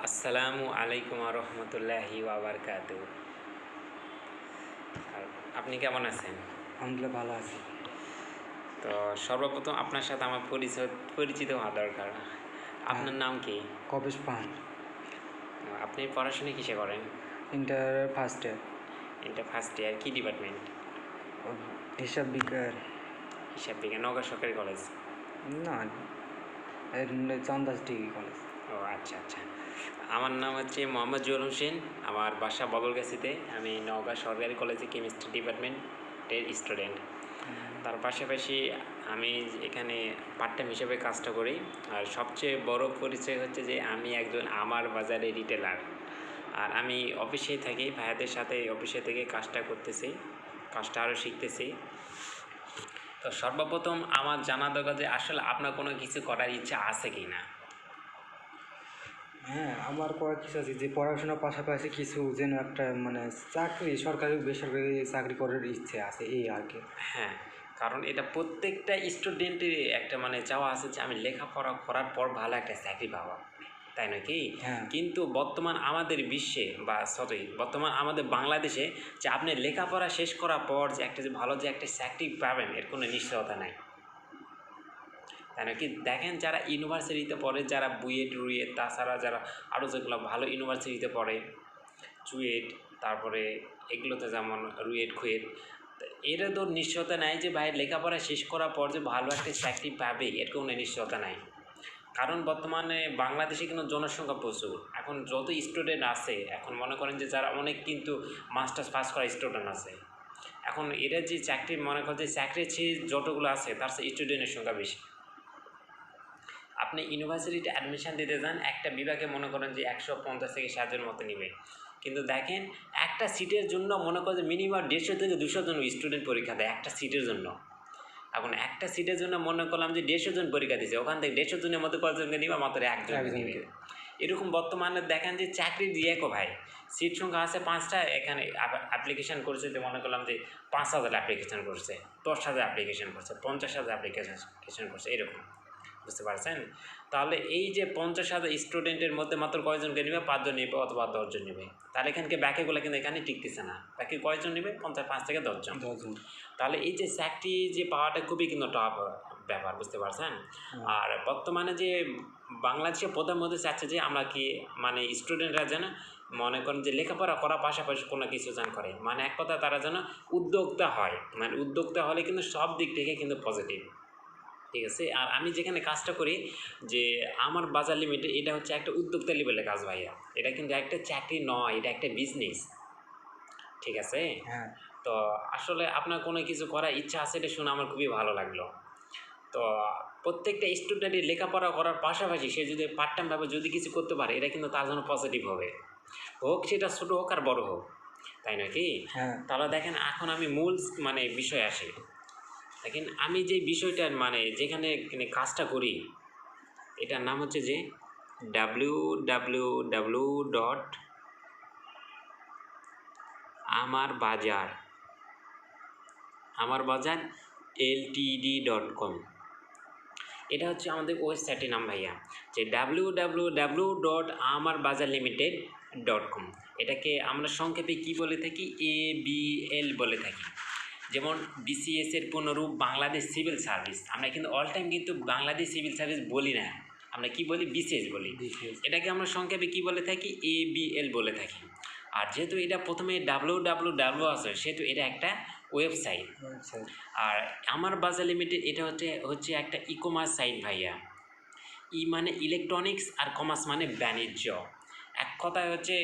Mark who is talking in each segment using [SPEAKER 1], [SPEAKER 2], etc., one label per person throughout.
[SPEAKER 1] আসসালামু আলাইকুম রহমতুল্লাহি ওয়াবারকাতু। আর আপনি কেমন আছেন?
[SPEAKER 2] আলহামদুলিল্লাহ ভালো আছি।
[SPEAKER 1] তো সর্বপ্রথম আপনার সাথে আমার পরিচিত হওয়া দরকার। আপনার নাম কি?
[SPEAKER 2] কবিশ পান।
[SPEAKER 1] আপনি পড়াশোনা কিসে করেন?
[SPEAKER 2] Inter first year.
[SPEAKER 1] Inter first year, কী ডিপার্টমেন্ট?
[SPEAKER 2] হিসাব বিজ্ঞান।
[SPEAKER 1] হিসাব বিজ্ঞান, নওগাঁ সরকারি কলেজ?
[SPEAKER 2] না, চন্দাস ডিগ্রি কলেজ।
[SPEAKER 1] ও আচ্ছা আচ্ছা। আমার নাম হচ্ছে মোহাম্মদ জুয়েল হোসেন, আমার বাসা বদলগাছিতে। আমি নওগাঁ সরকারি কলেজে কেমিস্ট্রি ডিপার্টমেন্টের স্টুডেন্ট। তার পাশাপাশি আমি এখানে পার্ট টাইম হিসেবে কাজটা করি। আর সবচেয়ে বড় পরিচয় হচ্ছে যে আমি একজন আমার বাজারে রিটেলার। আর আমি অফিসেই থাকি, ভাইয়াদের সাথে অফিসে থেকে কাজটা করতেছি, কাজটা আরও শিখতেছি। তো সর্বপ্রথম আমার জানা দরকার যে আসলে আপনার কোনো কিছু করার ইচ্ছা আছে কি না?
[SPEAKER 2] হ্যাঁ, আমার করার কিছু আছে, যে পড়াশোনার পাশাপাশি কিছু যেন একটা চাকরি, সরকারি বেসরকারি চাকরি করার ইচ্ছে আছে, এই আর কি।
[SPEAKER 1] হ্যাঁ, কারণ এটা প্রত্যেকটা স্টুডেন্টেরই একটা চাওয়া আছে যে আমি লেখাপড়া করার পর ভালো একটা চাকরি পাওয়া, তাই নয় কি?
[SPEAKER 2] হ্যাঁ।
[SPEAKER 1] কিন্তু বর্তমান আমাদের বিশ্বে বর্তমান আমাদের বাংলাদেশে যে আপনি লেখাপড়া শেষ করার পর যে ভালো যে একটা চাকরি পাবেন এর কোনো নিশ্চয়তা নাই, তাই না কি? দেখেন, যারা ইউনিভার্সিটিতে পড়ে, যারা বুয়েট রুয়েট, তাছাড়া যারা আরও যেগুলো ভালো ইউনিভার্সিটিতে পড়ে, চুয়েট, তারপরে এগুলোতে যেমন রুয়েট খুয়েট, এরা তো নিশ্চয়তা নাই যে ভাই লেখাপড়া শেষ করার পর যে ভালো একটা চাকরি পাবে এর কোনো নিশ্চয়তা নাই। কারণ বর্তমানে বাংলাদেশে কিন্তু জনসংখ্যা প্রচুর। এখন যত স্টুডেন্ট আছে, এখন মনে করেন যে যারা অনেক কিন্তু মাস্টার্স পাস করা স্টুডেন্ট আছে, এখন এরা যে চাকরি মনে করেন যে চাকরির চেয়ে যতগুলো আছে তার চেয়ে স্টুডেন্টের সংখ্যা বেশি। আপনি ইউনিভার্সিটিতে অ্যাডমিশান দিতে যান, একটা বিভাগে মনে করেন যে 150 থেকে 60 মতো নেবে, কিন্তু দেখেন একটা সিটের জন্য মনে করেন যে মিনিমাম 150 থেকে 200 জন স্টুডেন্ট পরীক্ষা দেয় একটা সিটের জন্য। এখন একটা সিটের জন্য মনে করলাম যে 150 জন পরীক্ষা দিচ্ছে, ওখান থেকে 150 জনের মধ্যে কতজনকে নিবে? মাত্র একজনকে নিবে। এরকম বর্তমানে দেখেন যে চাকরি দিয়ে ভাই সিট সংখ্যা আছে 5টা, এখানে অ্যাপ্লিকেশান করছে যে মনে করলাম যে 5,000 অ্যাপ্লিকেশান করছে, 10,000 অ্যাপ্লিকেশান করছে, 50,000 অ্যাপ্লিকেশান করছে, এরকম। বুঝতে পারছেন? তাহলে এই যে 50,000 স্টুডেন্টের মধ্যে মাত্র কয়জনকে নেবে? 5 জন নেবে অথবা 10 জন নেবে। তাহলে এখানকে ব্যাকেগুলো কিন্তু এখানে টিকতেছে না। বাকি কয়জন নেবে? 5 থেকে 10 জন। তাহলে এই যে চাকরি যে পাওয়াটা খুবই কিন্তু টাফ ব্যাপার, বুঝতে পারছেন? আর বর্তমানে যে বাংলাদেশের প্রধানমন্ত্রী চাচ্ছে যে আমরা কি স্টুডেন্টরা যেন মনে করেন যে লেখাপড়া করার পাশাপাশি কোনো কিছু যেন করে, এক কথা তারা যেন উদ্যোক্তা হয়। উদ্যোক্তা হলে কিন্তু সব দিক থেকে কিন্তু পজিটিভ, ঠিক আছে? আর আমি যেখানে কাজটা করি, যে আমার বাজার লিমিটে, এটা হচ্ছে একটা উদ্যোক্তা লেভেলের কাজ ভাইয়া। এটা কিন্তু একটা চাকরি নয়, এটা একটা বিজনেস, ঠিক আছে?
[SPEAKER 2] হ্যাঁ।
[SPEAKER 1] তো আসলে আপনার কোনো কিছু করার ইচ্ছা আছে, এটা শুনে আমার খুবই ভালো লাগলো। তো প্রত্যেকটা স্টুডেন্টের লেখাপড়া করার পাশাপাশি সে যদি পার্ট টাইমভাবে যদি কিছু করতে পারে, এটা কিন্তু তার জন্য পজিটিভ হবে, হোক সেটা ছোটো হোক আর বড়ো হোক, তাই নাকি?
[SPEAKER 2] হ্যাঁ।
[SPEAKER 1] তাহলে দেখেন, এখন আমি মূল বিষয় আসি। দেখেন, আমি যে বিষয়টা যেখানে কাজটা করি, এটার নাম হচ্ছে যে www.amarbajar.com। এটা হচ্ছে আমাদের ওয়েবসাইটের নাম ভাইয়া, যে www.amarbajarlimited.com। এটাকে আমরা সংক্ষেপে কি বলে থাকি? ABL বলে থাকি। যেমন BCS এর পুনরূপ বাংলাদেশ সিভিল সার্ভিস। আমরা কিন্তু অল টাইম কিন্তু বাংলাদেশ সিভিল সার্ভিস বলি না, আমরা কি বলি? BCS বলি। এটাকে আমরা সংক্ষেপে কি বলে থাকি? ABL বলে থাকি। আর যেহেতু এটা প্রথমে www আছে, সেহেতু এটা একটা ওয়েবসাইট। আর আমার বাজার লিমিটেড এটা হচ্ছে একটা ই-কমার্স সাইট ভাইয়া। মানে ইলেকট্রনিক্স, আর কমার্স মানে বাণিজ্য। এক কথায় হচ্ছে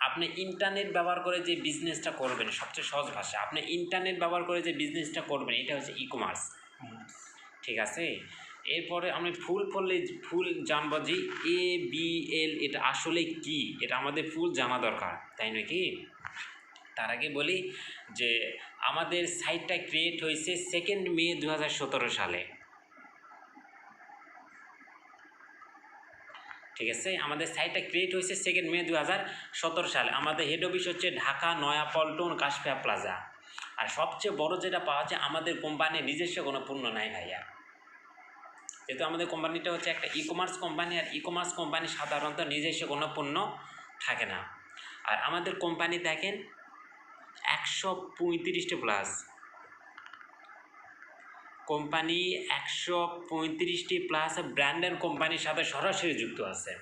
[SPEAKER 1] আপনি ইন্টারনেট ব্যবহার করে যে বিজনেসটা করবেন, সবচেয়ে সহজ ভাষা, আপনি ইন্টারনেট ব্যবহার করে যে বিজনেসটা করবেন, এটা হচ্ছে ই-কমার্স, ঠিক আছে? এরপরে আমি ফুল জানবো যে ABL এটা আসলে কি, এটা আমাদের ফুল জানা দরকার, তাই নয় কি? তার আগে বলি যে আমাদের সাইটটা ক্রিয়েট হয়েছে 2 মে 2017 সালে, ঠিক আছে? আমাদের সাইটটা ক্রিয়েট হয়েছে 2 মে 2017 সালে। আমাদের হেড অফিস হচ্ছে ঢাকা নয়াপল্টন কাশফিয়া প্লাজা। আর সবচেয়ে বড় যেটা পাওয়া যায়, আমাদের কোম্পানির নিজস্ব কোনো পণ্য নাই ভাইয়া, যেহেতু আমাদের কোম্পানিটা হচ্ছে একটা ই কমার্স কোম্পানি, আর ই কমার্স কোম্পানি সাধারণত নিজস্ব কোনো পণ্য থাকে না। আর আমাদের কোম্পানি দেখেন 135টা প্লাস কোম্পানি, 135টি প্লাস ব্র্যান্ডের কোম্পানির সাথে সরাসরি যুক্ত আছে।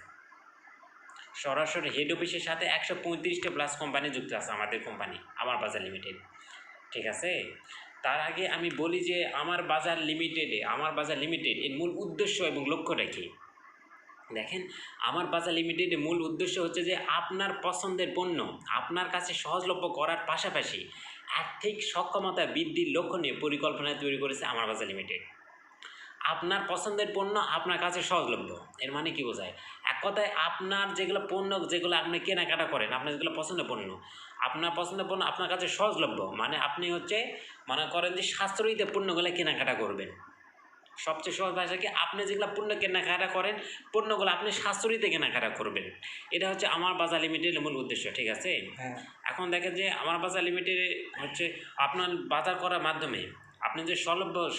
[SPEAKER 1] সরাসরি হেড অফিসের সাথে 135টা প্লাস কোম্পানি যুক্ত আছে আমাদের কোম্পানি আমার বাজার লিমিটেড। ঠিক আছে, তার আগে আমি বলি যে আমার বাজার লিমিটেড এর মূল উদ্দেশ্য এবং লক্ষ্যটা কী। দেখেন, আমার বাজার লিমিটেডের মূল উদ্দেশ্য হচ্ছে যে আপনার পছন্দের পণ্য আপনার কাছে সহজলভ্য করার পাশাপাশি আর্থিক সক্ষমতা বৃদ্ধির লক্ষ্য নিয়ে পরিকল্পনা তৈরি করেছে আমার বাজার লিমিটেড। আপনার পছন্দের পণ্য আপনার কাছে সহজলভ্য, এর মানে কি বোঝায়? এক কথায় আপনার যেগুলো পণ্য, যেগুলো আপনি কেনাকাটা করেন, আপনার যেগুলো পছন্দের পণ্য, আপনার পছন্দের পণ্য আপনার কাছে সহজলভ্য, মানে আপনি হচ্ছে মনে করেন যে সাশ্রয়ীতে পণ্যগুলো কেনাকাটা করবেন। সবচেয়ে সহজ ভাষা কি, আপনি যেগুলো পণ্য কেনাকাটা করেন পণ্যগুলো আপনি সাশ্রয়ীতে কেনাকাটা করবেন। এটা হচ্ছে আমার বাজার লিমিটেডের মূল উদ্দেশ্য। ঠিক আছে,
[SPEAKER 2] হ্যাঁ
[SPEAKER 1] এখন দেখেন যে আমার বাজার লিমিটেড হচ্ছে আপনার বাজার করার মাধ্যমে আপনি যে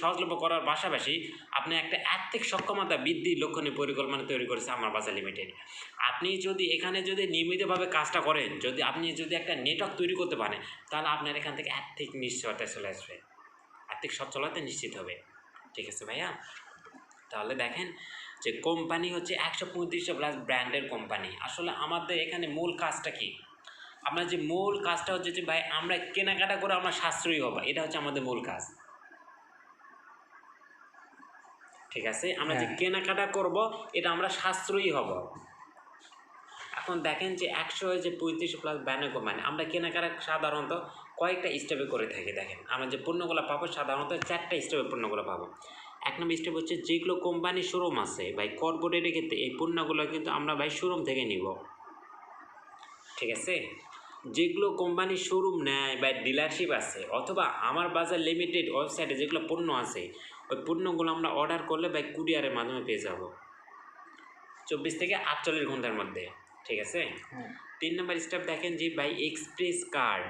[SPEAKER 1] সহজলভ্য করার পাশাপাশি আপনি একটা আর্থিক সক্ষমতা বৃদ্ধির লক্ষ্য নিয়ে পরিকল্পনা তৈরি করেছে আমার বাজার লিমিটেড। আপনি যদি এখানে যদি নিয়মিতভাবে কাজটা করেন, আপনি যদি একটা নেটওয়ার্ক তৈরি করতে পারেন, তাহলে আপনার এখান থেকে আর্থিক নিশ্চয়তা চলে আসবে, আর্থিক সচ্ছলতা নিশ্চিত হবে। ঠিক আছে ভাইয়া, তাহলে দেখেন যে কোম্পানি হচ্ছে 135টা প্লাস ব্র্যান্ডের কোম্পানি। আসলে আমাদের এখানে মূল কাজটা কি? আমরা যে মূল কাজটা হচ্ছে যে ভাই আমরা কেনাকাটা করে আমরা সাশ্রয়ী হব, এটা হচ্ছে আমাদের মূল কাজ। ঠিক আছে, আমরা যে কেনাকাটা করব এটা আমরা সাশ্রয়ী হব। এখন দেখেন যে 135 প্লাস ব্র্যান্ডের কোম্পানি, আমরা কেনাকাটা সাধারণত কয়েকটা স্টেপে করে থাকি। দেখেন, আমরা যে পণ্যগুলো পাবো সাধারণত 4টা স্টেপে পণ্যগুলো পাবো। এক নম্বর স্টেপ হচ্ছে যেগুলো কোম্পানির শোরুম আছে ভাই, কর্পোরেটের ক্ষেত্রে এই পণ্যগুলো কিন্তু আমরা ভাই শোরুম থেকে নিব। ঠিক আছে, যেগুলো কোম্পানির শোরুম নেয় বা ডিলারশিপ আছে, অথবা আমার বাজার লিমিটেড ওয়েবসাইটে যেগুলো পণ্য আছে ওই পণ্যগুলো আমরা অর্ডার করলে ভাই কুরিয়ারের মাধ্যমে পেয়ে যাব 24 থেকে 48 ঘন্টার মধ্যে। ঠিক আছে, 3 নম্বর স্টেপ দেখেন যে ভাই এক্সপ্রেস কার্ড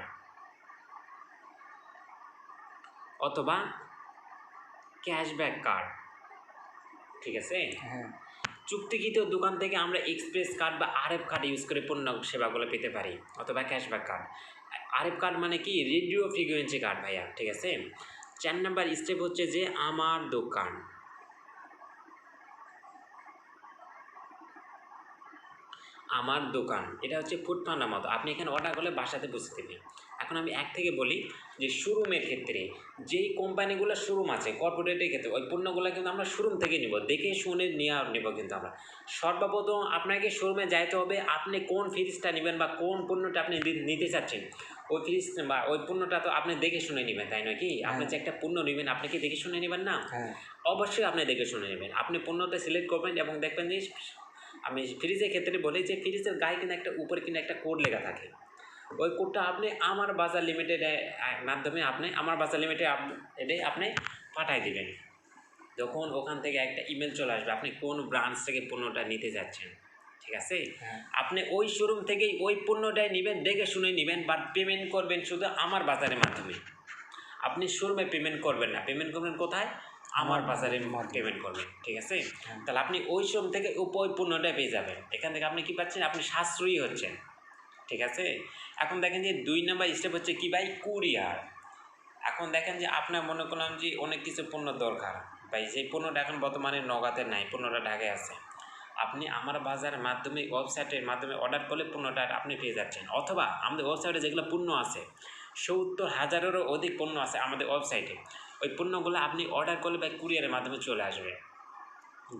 [SPEAKER 1] অথবা ক্যাশব্যাক কার্ড। ঠিক আছে, চুক্তিকৃত দোকান থেকে আমরা এক্সপ্রেস কার্ড বা আরএফ কার্ড ইউজ করে পণ্য সেবাগুলো পেতে পারি, অথবা ক্যাশব্যাক কার্ড। আরএফ কার্ড মানে কি? রেডিও ফ্রিকোয়েন্সি কার্ড ভাইয়া। ঠিক আছে, 4 নম্বর স্টেপ হচ্ছে যে আমার দোকান। আমার দোকান এটা হচ্ছে ফুড পান্ডার মতো, আপনি এখানে অর্ডার করলে বাসাতে পৌঁছে দেবে। এখন আমি এক থেকে বলি যে শোরুমের ক্ষেত্রে যেই কোম্পানিগুলো শোরুম আছে কর্পোরেটের ক্ষেত্রে ওই পণ্যগুলো কিন্তু আমরা শোরুম থেকে নিব, দেখে শুনে নেব। কিন্তু আমরা সর্বপ্রথম আপনাকে শোরুমে যাইতে হবে, আপনি কোন ফ্রিজটা নেবেন বা কোন পণ্যটা আপনি নিতে চাচ্ছেন, ওই ফ্রিজ বা ওই পণ্যটা তো আপনি দেখে শুনে নেবেন, তাই নয় কি? আপনি যে একটা পণ্য নেবেন আপনি কি দেখে শুনে নেবেন না? অবশ্যই আপনি দেখে শুনে নেবেন। আপনি পণ্যটা সিলেক্ট করবেন এবং দেখবেন যে আমি ফ্রিজের ক্ষেত্রে বলি যে ফ্রিজের গায়ে কিন্তু একটা উপরে কিন্তু একটা কোড লেখা থাকে, ওই কোডটা আপনি আমার বাজার লিমিটেডের মাধ্যমে আপনি আমার বাজার লিমিটেড এটাই আপনি পাঠিয়ে দেবেন। যখন ওখান থেকে একটা ইমেল চলে আসবে আপনি কোন ব্রাঞ্চ থেকে পণ্যটা নিতে যাচ্ছেন। ঠিক আছে, আপনি ওই শোরুম থেকেই ওই পণ্যটাই নেবেন, দেখে শুনে নেবেন, বাট পেমেন্ট করবেন শুধু আমার বাজারের মাধ্যমে। আপনি শোরুমে পেমেন্ট করবেন না, পেমেন্ট করবেন কোথায়? আমার বাজারে পেমেন্ট করবেন। ঠিক আছে, তাহলে আপনি ওই শোরুম থেকে ওই পণ্যটাই পেয়ে যাবেন। এখান থেকে আপনি কী পাচ্ছেন? আপনি সাশ্রয়ী হচ্ছেন। ঠিক আছে, এখন দেখেন যে 2 নম্বর স্টেপ হচ্ছে কি ভাই? কুরিয়ার। এখন দেখেন যে আপনার মনে করলাম যে অনেক কিছু পণ্য দরকার ভাই, সেই পণ্যটা এখন বর্তমানে নগদে নাই, পণ্যটা ঢাকায় আছে, আপনি আমার বাজারের মাধ্যমে ওয়েবসাইটের মাধ্যমে অর্ডার করলে পণ্যটা আপনি পেয়ে যাচ্ছেন। অথবা আমাদের ওয়েবসাইটে যেগুলো পণ্য আছে 70,000-এরও অধিক পণ্য আছে আমাদের ওয়েবসাইটে, ওই পণ্যগুলো আপনি অর্ডার করলে বা কুরিয়ারের মাধ্যমে চলে আসবে।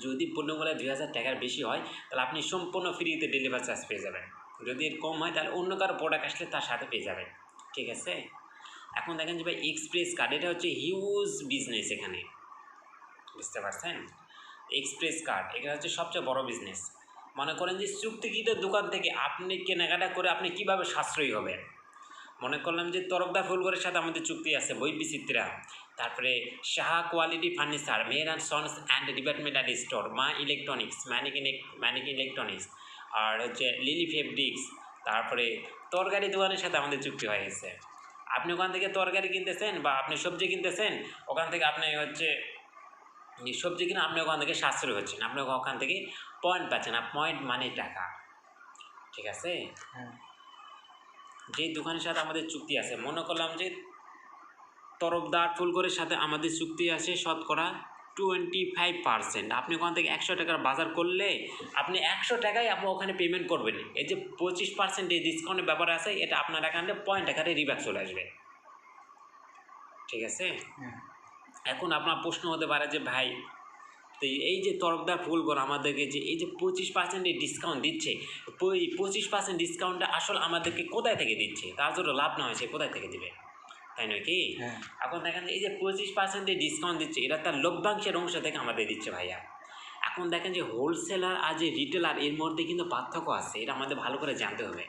[SPEAKER 1] যদি পণ্যগুলো 2,000 টাকার বেশি হয় তাহলে আপনি সম্পূর্ণ ফ্রিতে ডেলিভারি চার্জ পেয়ে যাবেন, যদি এর কম হয় তাহলে অন্য কারো প্রোডাক্ট আসলে তার সাথে পেয়ে যাবেন। ঠিক আছে, এখন দেখেন যে ভাই এক্সপ্রেস কার্ড এটা হচ্ছে হিউজ বিজনেস এখানে, বুঝতে পারছেন? এক্সপ্রেস কার্ড এটা হচ্ছে সবচেয়ে বড় বিজনেস। মনে করেন যে চুক্তিকৃত দোকান থেকে আপনি কেনাকাটা করে আপনি কিভাবে সাশ্রয়ী হবেন। মনে করলাম যে তরফদার ফুলঘরের সাথে আমাদের চুক্তি আছে, বই বিচিত্রা, তারপরে Saha quality furniture, Meher and sons and departmental store, মা ইলেকট্রনিক্স, ম্যানিক ইলেকট্রনিক্স, আর হচ্ছে লিলি ফেব্রিক্স, তারপরে তরকারি দোকানের সাথে আমাদের চুক্তি হয়ে গেছে। আপনি ওখান থেকে তরকারি কিনতেছেন বা আপনি সবজি কিনতেছেন, ওখান থেকে আপনি হচ্ছে এই সবজি কিনা আপনি ওখান থেকে সাশ্রয় হচ্ছেন, আপনি ওখান থেকে পয়েন্ট পাচ্ছেন, আর পয়েন্ট মানে টাকা। ঠিক আছে,
[SPEAKER 2] হ্যাঁ
[SPEAKER 1] যে দোকানের সাথে আমাদের চুক্তি আছে, মনে করলাম যে তরফদার ফুলকরের সাথে আমাদের চুক্তি আছে শতকরা 25%। আপনি ওখান থেকে 100 টাকার বাজার করলে আপনি 100 টাকায় আপনি ওখানে পেমেন্ট করবেন। এই যে 25% এই ডিসকাউন্টের ব্যাপারে আছে, এটা আপনার অ্যাকাউন্টে পয়েন্ট আকারে রিব্যাক চলে আসবে। ঠিক আছে,
[SPEAKER 2] হ্যাঁ
[SPEAKER 1] এখন আপনার প্রশ্ন হতে পারে যে ভাই, তো এই যে তরফদার ফুলকর আমাদেরকে যে এই যে 25% ডিসকাউন্ট দিচ্ছে, ওই 25% ডিসকাউন্টটা আসলে আমাদেরকে কোথায় থেকে দিচ্ছে? তার জন্য লাভ না হয় সে কোথায় থেকে দিবে, তাই নয় কি?
[SPEAKER 2] হ্যাঁ
[SPEAKER 1] এখন দেখেন এই যে 25% ডিসকাউন্ট দিচ্ছে, এটা তার লভ্যাংশের অংশ থেকে আমাদের দিচ্ছে ভাইয়া। এখন দেখেন যে হোলসেলার আর যে রিটেলার এর মধ্যে কিন্তু পার্থক্য আছে, এটা আমাদের ভালো করে জানতে হবে।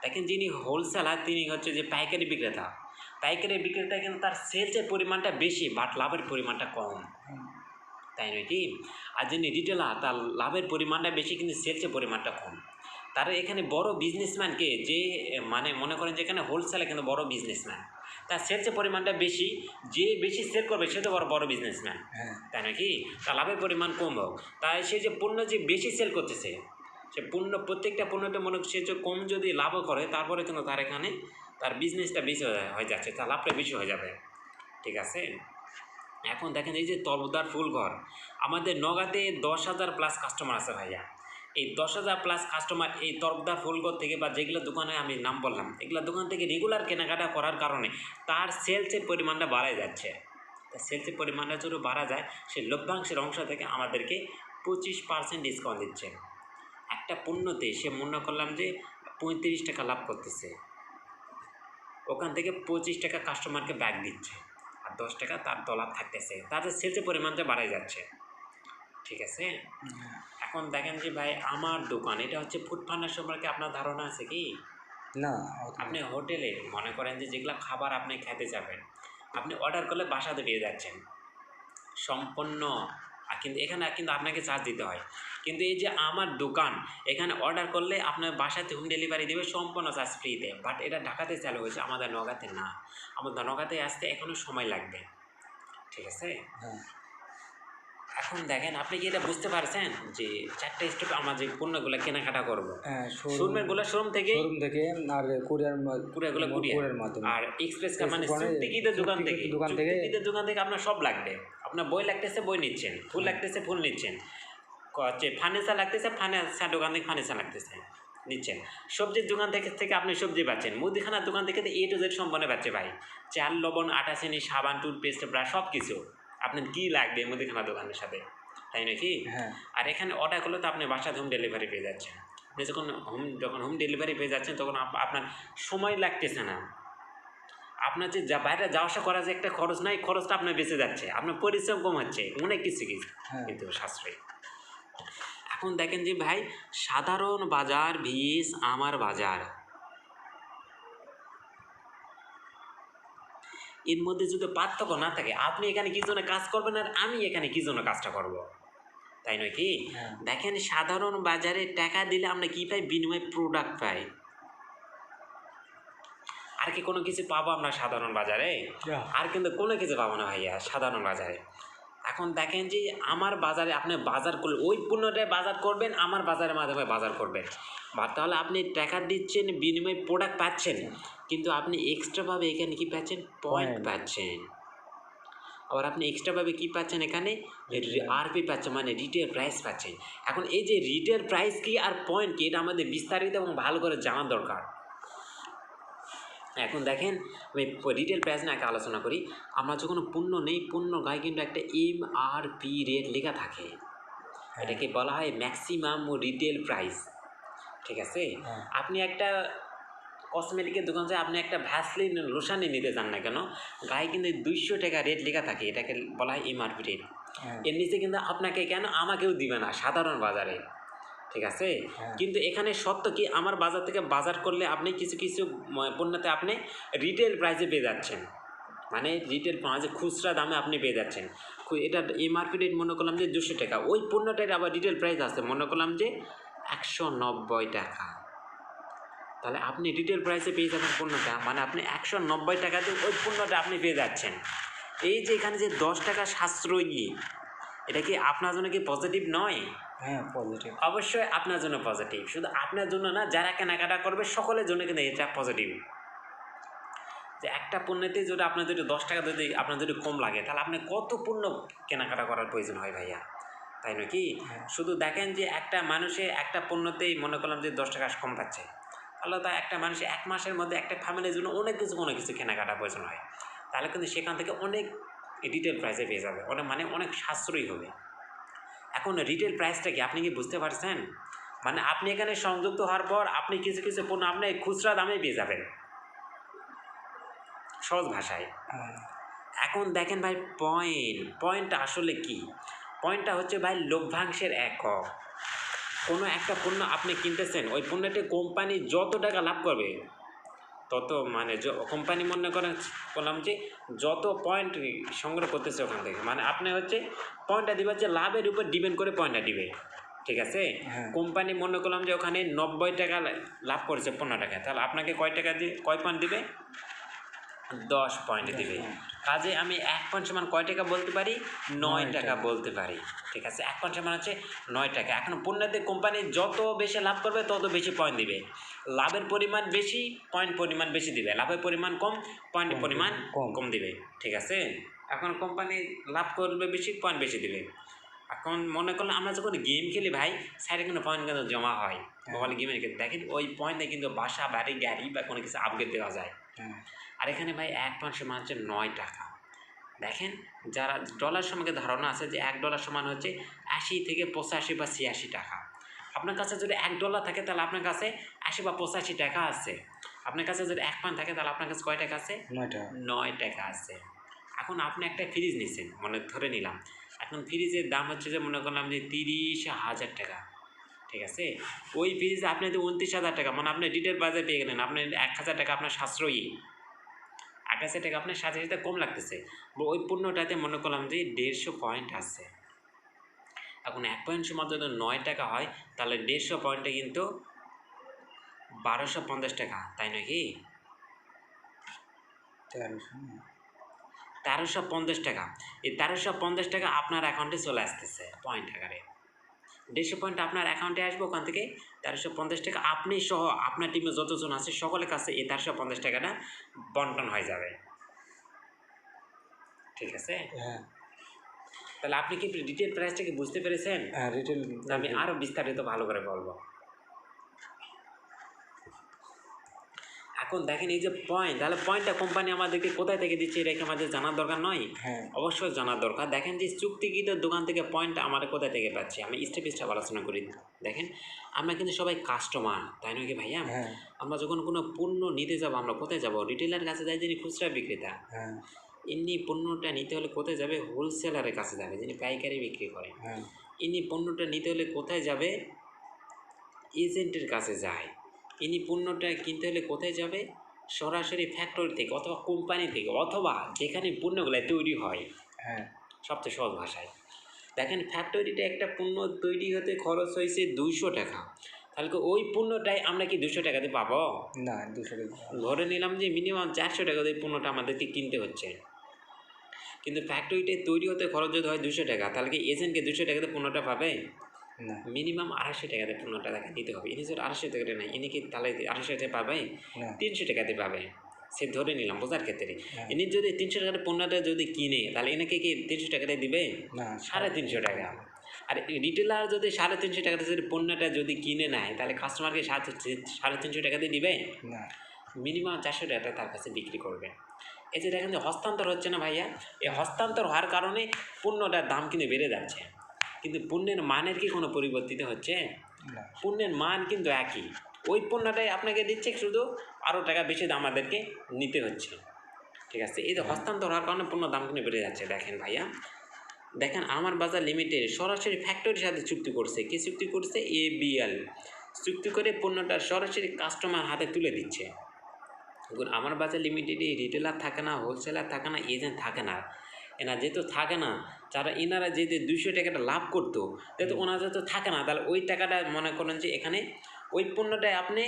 [SPEAKER 1] দেখেন যিনি হোলসেলার তিনি হচ্ছে যে পাইকারি বিক্রেতা, পাইকারি বিক্রেতা কিন্তু তার সেলসের পরিমাণটা বেশি বাট লাভের পরিমাণটা কম, তাই নয় কি? আর যিনি রিটেলার তার লাভের পরিমাণটা বেশি কিন্তু সেলসের পরিমাণটা কম। তার এখানে বড় বিজনেসম্যানকে যে মানে মনে করেন যে এখানে হোলসেলে কিন্তু বড় বিজনেসম্যান, তার সেলসের পরিমাণটা বেশি, যে বেশি সেল করবে সে তো বড় বিজনেসম্যান,
[SPEAKER 2] হ্যাঁ
[SPEAKER 1] তাই নাকি? তার লাভের পরিমাণ কম হোক, তাই সে যে পণ্য যে বেশি সেল করতেছে, সে পণ্য প্রত্যেকটা পণ্যতে মনে সে যে কম যদি লাভও করে তারপরে কিন্তু তার এখানে তার বিজনেসটা বেশি হয়ে যাচ্ছে, তার লাভটা বেশি হয়ে যাবে। ঠিক আছে, এখন দেখেন এই যে তরফদার ফুলঘর, আমাদের নগাতে 10,000 প্লাস কাস্টমার আছে ভাইয়া। এই 10,000 প্লাস কাস্টমার এই তরফদার ফুলঘর থেকে বা যেগুলো দোকানে আমি নাম বললাম এগুলো দোকান থেকে রেগুলার কেনাকাটা করার কারণে তার সেলসের পরিমাণটা বাড়ায় যাচ্ছে। তার সেলসের পরিমাণটা যদি বাড়া যায়, সেই লভ্যাংশের অংশ থেকে আমাদেরকে 25% ডিসকাউন্ট দিচ্ছে। একটা পণ্যতে সে মনে করলাম যে 35 টাকা লাভ করতেছে, ওখান থেকে 25 টাকা কাস্টমারকে ব্যাক দিচ্ছে, আর 10 টাকা তার লাভ থাকতেছে, তাদের সেলসের পরিমাণটা বাড়াই যাচ্ছে। ঠিক আছে, এখন দেখেন যে ভাই আমার দোকান এটা হচ্ছে ফুড পান্ডার সম্পর্কে আপনার ধারণা আছে কি?
[SPEAKER 2] না অত না।
[SPEAKER 1] আপনি হোটেলে মনে করেন যে যেগুলো খাবার আপনি খেতে যাবেন, আপনি অর্ডার করলে বাসাতে পেয়ে যাচ্ছেন সম্পূর্ণ, কিন্তু এখানে কিন্তু আপনাকে চার্জ দিতে হয়। কিন্তু এই যে আমার দোকান, এখানে অর্ডার করলে আপনার বাসাতে হোম ডেলিভারি দেবে সম্পূর্ণ চার্জ ফ্রিতে। বাট এটা ঢাকাতে চালু হয়েছে, আমাদের নগাতে না, আমাদের নগাতে আসতে এখনও সময় লাগবে। ঠিক আছে,
[SPEAKER 2] হ্যাঁ
[SPEAKER 1] এখন দেখেন আপনি কি এটা বুঝতে পারছেন যে 4টা স্টেপ আমরা যে পণ্যগুলো কেনাকাটা করবো,
[SPEAKER 2] হ্যাঁ
[SPEAKER 1] শোরুমেরগুলো শোরুম থেকে,
[SPEAKER 2] শোরুম থেকে আর
[SPEAKER 1] কুরিয়ারগুলো কুরিয়ার
[SPEAKER 2] মাধ্যমে
[SPEAKER 1] আর এক্সপ্রেস মানে
[SPEAKER 2] ওখানে
[SPEAKER 1] চুক্তিকৃত দোকান থেকে,
[SPEAKER 2] দোকান থেকে
[SPEAKER 1] চুক্তিকৃত দোকান থেকে আপনার সব লাগবে। আপনার বই লাগতেছে বই নিচ্ছেন, ফুল লাগতেছে ফুল নিচ্ছেন, হচ্ছে ফার্নিচার লাগতেছে ফার্নিচার দোকান থেকে ফার্নিচার লাগতেছে নিচ্ছেন, সবজির দোকান থেকে আপনি সবজি পাচ্ছেন, মুদিখানার দোকান থেকে তো A to Z সম্পন্ন পাচ্ছে ভাই। চাল, লবণ, আটা, চিনি, সাবান, টুথপেস্ট, ব্রাশ সব কিছু আপনার কী লাগবে মুদিখানার দোকানের সাথে, তাই নাকি?
[SPEAKER 2] হ্যাঁ
[SPEAKER 1] আর এখানে অর্ডার করলে তো আপনি বাসাতে হোম ডেলিভারি পেয়ে যাচ্ছেন। আপনি যখন হোম ডেলিভারি পেয়ে যাচ্ছেন তখন আপনার সময় লাগতেছে না, আপনার যে বাইরে যাওয়া আসা করা যে একটা খরচ নাই, খরচটা আপনার বেঁচে যাচ্ছে, আপনার পরিশ্রম কম হচ্ছে, অনেক কিছু
[SPEAKER 2] হ্যাঁ
[SPEAKER 1] কিন্তু সাশ্রয়ী। এখন দেখেন যে ভাই সাধারণ বাজার ভিএস আমার বাজার, এর মধ্যে যদি পার্থক্য না থাকে, আপনি এখানে কি জন্য কাজ করবেন আর আমি এখানে কি জন্য কাজটা করব, তাই নয় কি?
[SPEAKER 2] হ্যাঁ
[SPEAKER 1] দেখেন সাধারণ বাজারে টাকা দিলে আমরা কি পাই? বিনিময়ে প্রোডাক্ট পাই। আর কি কোনো কিছু পাবো আমরা সাধারণ বাজারে? আর কিন্তু কোনো কিছু পাবো না ভাইয়া সাধারণ বাজারে। এখন দেখেন যে আমার বাজারে আপনি বাজার করলে ওই পণ্যটায় বাজার করবেন, আমার বাজারের মাধ্যমে বাজার করবেন, বা তাহলে আপনি টাকা দিচ্ছেন বিনিময়ে প্রোডাক্ট পাচ্ছেন, কিন্তু আপনি এক্সট্রাভাবে এখানে কি পাচ্ছেন? পয়েন্ট পাচ্ছেন। আবার আপনি এক্সট্রাভাবে কী পাচ্ছেন? এখানে আরপি পাচ্ছেন, মানে রিটেল প্রাইস পাচ্ছেন। এখন এই যে রিটেল প্রাইস কি আর পয়েন্ট কি, এটা আমাদের বিস্তারিত এবং ভালো করে জানার দরকার। এখন দেখেন আমি রিটেল প্রাইস নিয়ে একটা আলোচনা করি। আমরা যখন পণ্য নেই, পণ্য গায়ে কিন্তু একটা MRP রেট লেখা থাকে, এটাকে বলা হয় ম্যাক্সিমাম রিটেল প্রাইস। ঠিক আছে, আপনি একটা কসমেটিকের দোকান থেকে আপনি একটা ভ্যাসলিন লোশানি নিতে চান না কেন, গায়ে কিন্তু 200 টাকা রেট লেখা থাকে, এটাকে বলা হয় MRP রেট। এর নিচে কিন্তু আপনাকে কেন আমাকেও দিবে না সাধারণ বাজারে। ঠিক আছে, কিন্তু এখানে সত্য কি, আমার বাজার থেকে বাজার করলে আপনি কিছু কিছু পণ্যতে আপনি রিটেল প্রাইসে পেয়ে যাচ্ছেন, মানে রিটেল প্রাইসে খুচরা দামে আপনি পেয়ে যাচ্ছেন। এটা MRP রেট মনে করলাম যে 200 টাকা, ওই পণ্যটার আবার রিটেল প্রাইস আছে মনে করলাম যে 190 টাকা। তাহলে আপনি রিটেল প্রাইসে পেয়ে যাবেন পণ্যটা, মানে আপনি 190 টাকাতে ওই পণ্যটা আপনি পেয়ে যাচ্ছেন। এই যে এখানে যে 10 টাকা সাশ্রয়ী, এটা কি আপনার জন্য কি পজিটিভ নয়?
[SPEAKER 2] হ্যাঁ পজিটিভ।
[SPEAKER 1] অবশ্যই আপনার জন্য পজিটিভ, শুধু আপনার জন্য না, যারা কেনাকাটা করবে সকলের জন্য কিন্তু এটা পজিটিভ। যে একটা পণ্যতে যদি আপনার যদি 10 টাকা যদি আপনার যদি কম লাগে, তাহলে আপনি কত পণ্য কেনাকাটা করার প্রয়োজন হয় ভাইয়া, তাই নয় কি? শুধু দেখেন যে একটা মানুষে একটা পণ্যতেই মনে করলাম যে 10 টাকা কম পাচ্ছে, তাহলে তা একটা মানুষে 1 মাসের মধ্যে একটা ফ্যামিলির জন্য অনেক কিছু কেনাকাটা প্রয়োজন হয়, তাহলে কিন্তু সেখান থেকে অনেক রিটেল প্রাইসে পেয়ে যাবে, অনেক সাশ্রয়ী হবে। এখন রিটেল প্রাইসটা কি আপনি কি বুঝতে পারছেন? মানে আপনি এখানে সংযুক্ত হওয়ার পর আপনি কিছু পণ্য আপনি খুচরা দামে পেয়ে যাবেন, সহজ ভাষায়। এখন দেখেন ভাই, পয়েন্টটা আসলে কি? পয়েন্টটা হচ্ছে ভাই লভ্যাংশের একক। কোনো একটা পণ্য আপনি কিনতেছেন, ওই পণ্যটি কোম্পানি যত টাকা লাভ করবে তত কোম্পানি মনে করেন বললাম যে যত পয়েন্ট সংগ্রহ করতেছে ওখান থেকে, আপনি হচ্ছে পয়েন্টটা দিবে হচ্ছে লাভের উপর ডিপেন্ড করে পয়েন্টটা দিবে, ঠিক আছে? কোম্পানি মনে করলাম যে ওখানে 90 টাকা লাভ করেছে 15 টাকা, তাহলে আপনাকে কয় পয়েন্ট দিবে? 10 পয়েন্ট দিবে। কাজে আমি 1 পয়েন্ট সমান কয় টাকা বলতে পারি? 9 টাকা বলতে পারি, ঠিক আছে? 1 পয়েন্ট সমান হচ্ছে 9 টাকা। এখন পণ্যতে কোম্পানি যত বেশি লাভ করবে তত বেশি পয়েন্ট দিবে, লাভের পরিমাণ বেশি পয়েন্ট পরিমাণ বেশি দিবে, লাভের পরিমাণ কম পয়েন্টের পরিমাণ কম দিবে, ঠিক আছে? এখন কোম্পানি লাভ করবে বেশি, পয়েন্ট বেশি দিবে। এখন মনে করলে আমরা যখন গেম খেলি ভাই, সাইডে কিন্তু পয়েন্ট কিন্তু জমা হয় মোবাইল গেমের ক্ষেত্রে, দেখেন ওই পয়েন্টে কিন্তু বাসা বাড়ি গাড়ি বা কোনো কিছু আপগ্রেড দেওয়া যায়। আর এখানে ভাই 1 পয়েন্ট সমান হচ্ছে 9 টাকা। দেখেন, যারা ডলার সম্পর্কে ধারণা আছে যে $1 সমান হচ্ছে 80 থেকে 85 বা 86 টাকা। আপনার কাছে যদি $1 থাকে তাহলে আপনার কাছে 80 বা 85 টাকা আছে। আপনার কাছে যদি 1 পয়েন্ট থাকে তাহলে আপনার কাছে কয় টাকা আছে? 9 টাকা আছে। এখন আপনি একটা ফ্রিজ নিচ্ছেন, ধরে নিলাম এখন ফ্রিজের দাম হচ্ছে যে মনে করলাম যে 30,000 টাকা, ঠিক আছে? ওই ফ্রিজ আপনি যদি 29,000 টাকা, আপনি রিটেল বাজারে পেয়ে গেলেন, আপনি 1,000 টাকা আপনার সাশ্রয়ী, 1,000 টাকা আপনার সাথে কম লাগতেছে, ওই পণ্যটাতে মনে করলাম যে 150 পয়েন্ট আছে। এখন 1 পয়েন্ট সমান যদি 9 টাকা হয়, তাহলে 150 পয়েন্টে কিন্তু 1250 টাকা, তাই নয় কি? 1350 টাকা। এই 1350 টাকা আপনার অ্যাকাউন্টে চলে আসতেছে পয়েন্ট আকারে। 150 পয়েন্ট আপনার অ্যাকাউন্টে আসবে, ওখান থেকে 1350 টাকা আপনি সহ আপনার টিমে যতজন আছে সকলের কাছে এই 1350 টাকাটা বন্টন হয়ে যাবে, ঠিক আছে? তাহলে আপনি কি রিটেল প্রাইসটা কি বুঝতে পেরেছেন?
[SPEAKER 2] রিটেল
[SPEAKER 1] আমি আরও বিস্তারিত ভালো করে বলবো। এখন দেখেন এই যে পয়েন্ট, তাহলে পয়েন্টটা কোম্পানি আমাদেরকে কোথায় থেকে দিচ্ছে এটা কি আমাদের জানার দরকার নয়? অবশ্যই জানার দরকার। দেখেন যে চুক্তিকৃত দোকান থেকে পয়েন্ট আমাদের কোথায় থেকে পাচ্ছি, আমি স্টেপ আলোচনা করি। দেখেন, আমরা কিন্তু সবাই কাস্টমার, তাই নয় কি ভাইয়া? আমরা যখন কোনো পণ্য নিতে যাবো, আমরা কোথায় যাব? রিটেলার কাছে যাই, যিনি খুচরা বিক্রেতা। ইনি পণ্যটা নিতে হলে কোথায় যাবে? হোলসেলারের কাছে যাবে, যিনি পাইকারি বিক্রি করে। ইনি পণ্যটা নিতে হলে কোথায় যাবে? এজেন্টের কাছে যায়। ইনি পণ্যটা কিনতে হলে কোথায় যাবে? সরাসরি ফ্যাক্টরি থেকে অথবা কোম্পানি থেকে, অথবা যেখানে পণ্যগুলো তৈরি হয়। সবচেয়ে সহজ ভাষায় দেখেন, ফ্যাক্টরিতে একটা পণ্য তৈরি হতে খরচ হয়েছে 200 টাকা, তাহলে ওই পণ্যটাই আমরা কি 200 টাকাতে পাবো?
[SPEAKER 2] না, 200 টাকা
[SPEAKER 1] ধরে নিলাম যে মিনিমাম 400 টাকা দিয়ে পণ্যটা আমাদেরকে কিনতে হচ্ছে, কিন্তু ফ্যাক্টরিতে তৈরি হতে খরচ যদি হয় 200 টাকা, তাহলে কি এজেন্টকে 200 টাকাতে পণ্যটা পাবে? মিনিমাম 250 টাকাতে পণ্যটা তাকে নিতে হবে। ইনি যদি 250 টাকাতে নেয়, ইনি কি তাহলে 250 টাকাতে পাবে? 300 টাকাতে পাবে। সে ধরে নিলাম বোঝার ক্ষেত্রে, ইনি যদি 300 টাকার পণ্যটা যদি কিনে, তাহলে এনাকে কি 300 টাকাতে দিবে? 350 টাকা। আর রিটেলার যদি 350 টাকাতে যদি পণ্যটা যদি কিনে নেয়, তাহলে কাস্টমারকে 350 টাকাতে দিবে? মিনিমাম 400 টাকাটা তার কাছে বিক্রি করবে। এই যে দেখেন যে হস্তান্তর হচ্ছে না ভাইয়া, এই হস্তান্তর হওয়ার কারণে পণ্যটার দাম কিন্তু বেড়ে যাচ্ছে, কিন্তু পণ্যের মানের কি কোনো পরিবর্তিত হচ্ছে? পণ্যের মান কিন্তু একই, ওই পণ্যটাই আপনাকে দিচ্ছে, শুধু আরও টাকা বেশি দাম আমাদেরকে নিতে হচ্ছে, ঠিক আছে? এই যে হস্তান্তর হওয়ার কারণে পণ্য দাম কিন্তু বেড়ে যাচ্ছে। দেখেন ভাইয়া, দেখেন আমার বাজার লিমিটেড সরাসরি ফ্যাক্টরির সাথে চুক্তি করছে। কি চুক্তি করছে? ABL চুক্তি করে পণ্যটা সরাসরি কাস্টমার হাতে তুলে দিচ্ছে। আমার বাজার লিমিটেডে রিটেলার থাকে না, হোলসেলার থাকে না, এজেন্ট থাকে না। এনারা যেহেতু থাকে না, এনারা যে 200 টাকাটা লাভ করতো, যেহেতু ওনারা যেহেতু থাকে না, তাহলে ওই টাকাটা মনে করেন যে এখানে ওই পণ্যটাই আপনি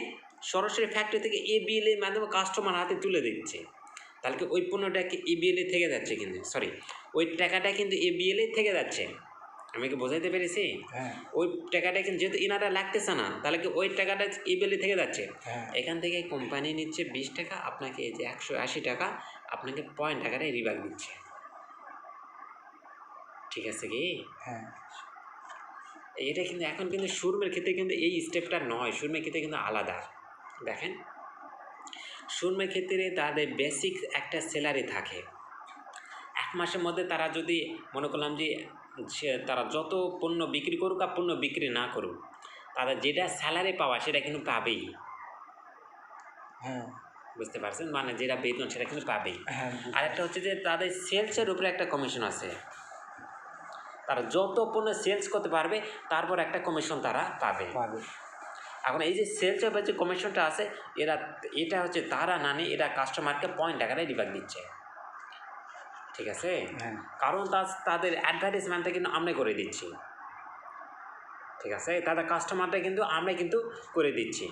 [SPEAKER 1] সরাসরি ফ্যাক্টরি থেকে ABL এর মাধ্যমে কাস্টমার হাতে তুলে দিচ্ছে, তাহলে কি ওই পণ্যটা কি ABL থেকে যাচ্ছে, কিন্তু ওই টাকাটা কিন্তু ABL থেকে যাচ্ছে। আমি কি বোঝাইতে পেরেছি?
[SPEAKER 2] হ্যাঁ
[SPEAKER 1] ওই টাকাটা কিন্তু যেহেতু ইনারা লাগতেছে না, তাহলে কি ওই টাকাটা ইবেলি থেকে যাচ্ছে।
[SPEAKER 2] হ্যাঁ
[SPEAKER 1] এখান থেকে কোম্পানি নিচ্ছে 20 টাকা, আপনাকে এই যে 180 টাকা আপনাকে পয়েন্ট টাকাটা রিবাক দিচ্ছে। ঠিক আছে কি?
[SPEAKER 2] হ্যাঁ
[SPEAKER 1] এটা কিন্তু এখন কিন্তু শোরুমের ক্ষেত্রে কিন্তু এই স্টেপটা নয়, শোরুমের ক্ষেত্রে কিন্তু আলাদা। দেখেন, শোরুমের ক্ষেত্রে তাদের বেসিক একটা স্যালারি থাকে। 1 মাসের মধ্যে তারা যদি মনে করলাম যে তারা যত পণ্য বিক্রি করুক আর পণ্য বিক্রি না করুক, তাদের যেটা স্যালারি পাওয়া সেটা কিন্তু পাবেই।
[SPEAKER 2] হ্যাঁ
[SPEAKER 1] বুঝতে পারছেন? মানে যেটা বেতন সেটা কিন্তু পাবেই।
[SPEAKER 2] হ্যাঁ
[SPEAKER 1] আরেকটা হচ্ছে যে তাদের সেলসের উপরে একটা কমিশন আছে। তারা যত পণ্য সেলস করতে পারবে তারপর একটা কমিশন তারা পাবে।
[SPEAKER 2] পাবে।
[SPEAKER 1] এখন এই যে সেলসের উপরে যে কমিশনটা আছে, এটা হচ্ছে তারা না নিয়ে এটা কাস্টমারকে পয়েন্ট আকারে রিবাক দিচ্ছে। ঠিক আছে?
[SPEAKER 2] হ্যাঁ
[SPEAKER 1] কারণ তাদের অ্যাডভার্টাইজমেন্টটা কিন্তু আমরা করে দিচ্ছি। ঠিক আছে? তাদের কাস্টমারটা কিন্তু আমরা কিন্তু করে দিচ্ছি।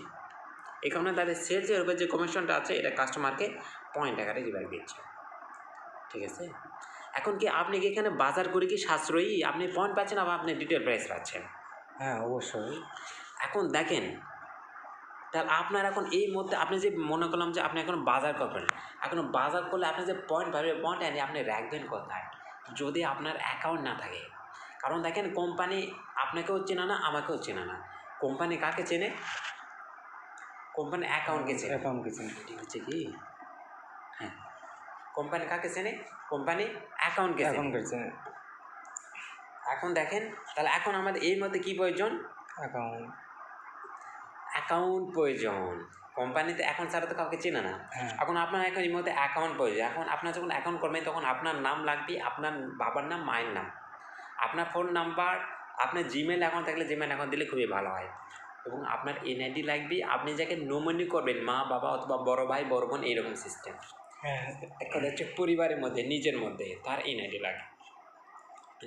[SPEAKER 1] এই কারণে তাদের সেলসের উপরে যে কমিশনটা আছে এটা কাস্টমারকে পয়েন্ট আকারে রিবাক দিচ্ছে। ঠিক আছে? এখন কি আপনি কি এখানে বাজার করে কি সাশ্রয়ী আপনি পয়েন্ট পাচ্ছেন, আবার আপনি ডিটেল প্রাইস পাচ্ছেন।
[SPEAKER 2] হ্যাঁ অবশ্যই।
[SPEAKER 1] এখন দেখেন, তাহলে আপনার এখন এই মধ্যে আপনি যে মনে করলাম যে আপনি এখন বাজার করবেন, এখন বাজার করলে আপনি যে পয়েন্ট পাবেন, পয়েন্ট এনে আপনি রাখবেন কোথায় যদি আপনার অ্যাকাউন্ট না থাকে? কারণ দেখেন, কোম্পানি আপনাকেও চেনে না, আমাকেও চেনে না। কোম্পানি কাকে চেনে? কোম্পানি অ্যাকাউন্টকে চেনে।
[SPEAKER 2] অ্যাকাউন্টকে চেনে।
[SPEAKER 1] ঠিক হচ্ছে কি? হ্যাঁ, কোম্পানি কাকে চেনে? কোম্পানি অ্যাকাউন্টকে চেনে।
[SPEAKER 2] অ্যাকাউন্টকে চেনে।
[SPEAKER 1] এখন দেখেন, তাহলে এখন আমাদের এই মধ্যে কী প্রয়োজন?
[SPEAKER 2] অ্যাকাউন্ট।
[SPEAKER 1] অ্যাকাউন্ট প্রয়োজন। কোম্পানিতে অ্যাকাউন্ট ছাড়া তো কাউকে চেনে না।
[SPEAKER 2] হ্যাঁ
[SPEAKER 1] এখন আপনার এখন এই মুহূর্তে অ্যাকাউন্ট প্রয়োজন। এখন আপনার যখন অ্যাকাউন্ট করবেন তখন আপনার নাম লাগবে, আপনার বাবার নাম, মায়ের নাম, আপনার ফোন নাম্বার, আপনার জিমেল অ্যাকাউন্ট থাকলে জিমেল অ্যাকাউন্ট দিলে খুবই ভালো হয়, এবং আপনার এনআইডি লাগবে। আপনি যাকে নমিনি করবেন, মা বাবা অথবা বড় ভাই বড় বোন, এইরকম সিস্টেম।
[SPEAKER 2] হ্যাঁ
[SPEAKER 1] একটা হচ্ছে পরিবারের মধ্যে, নিজের মধ্যে তার এনআইডি লাগে,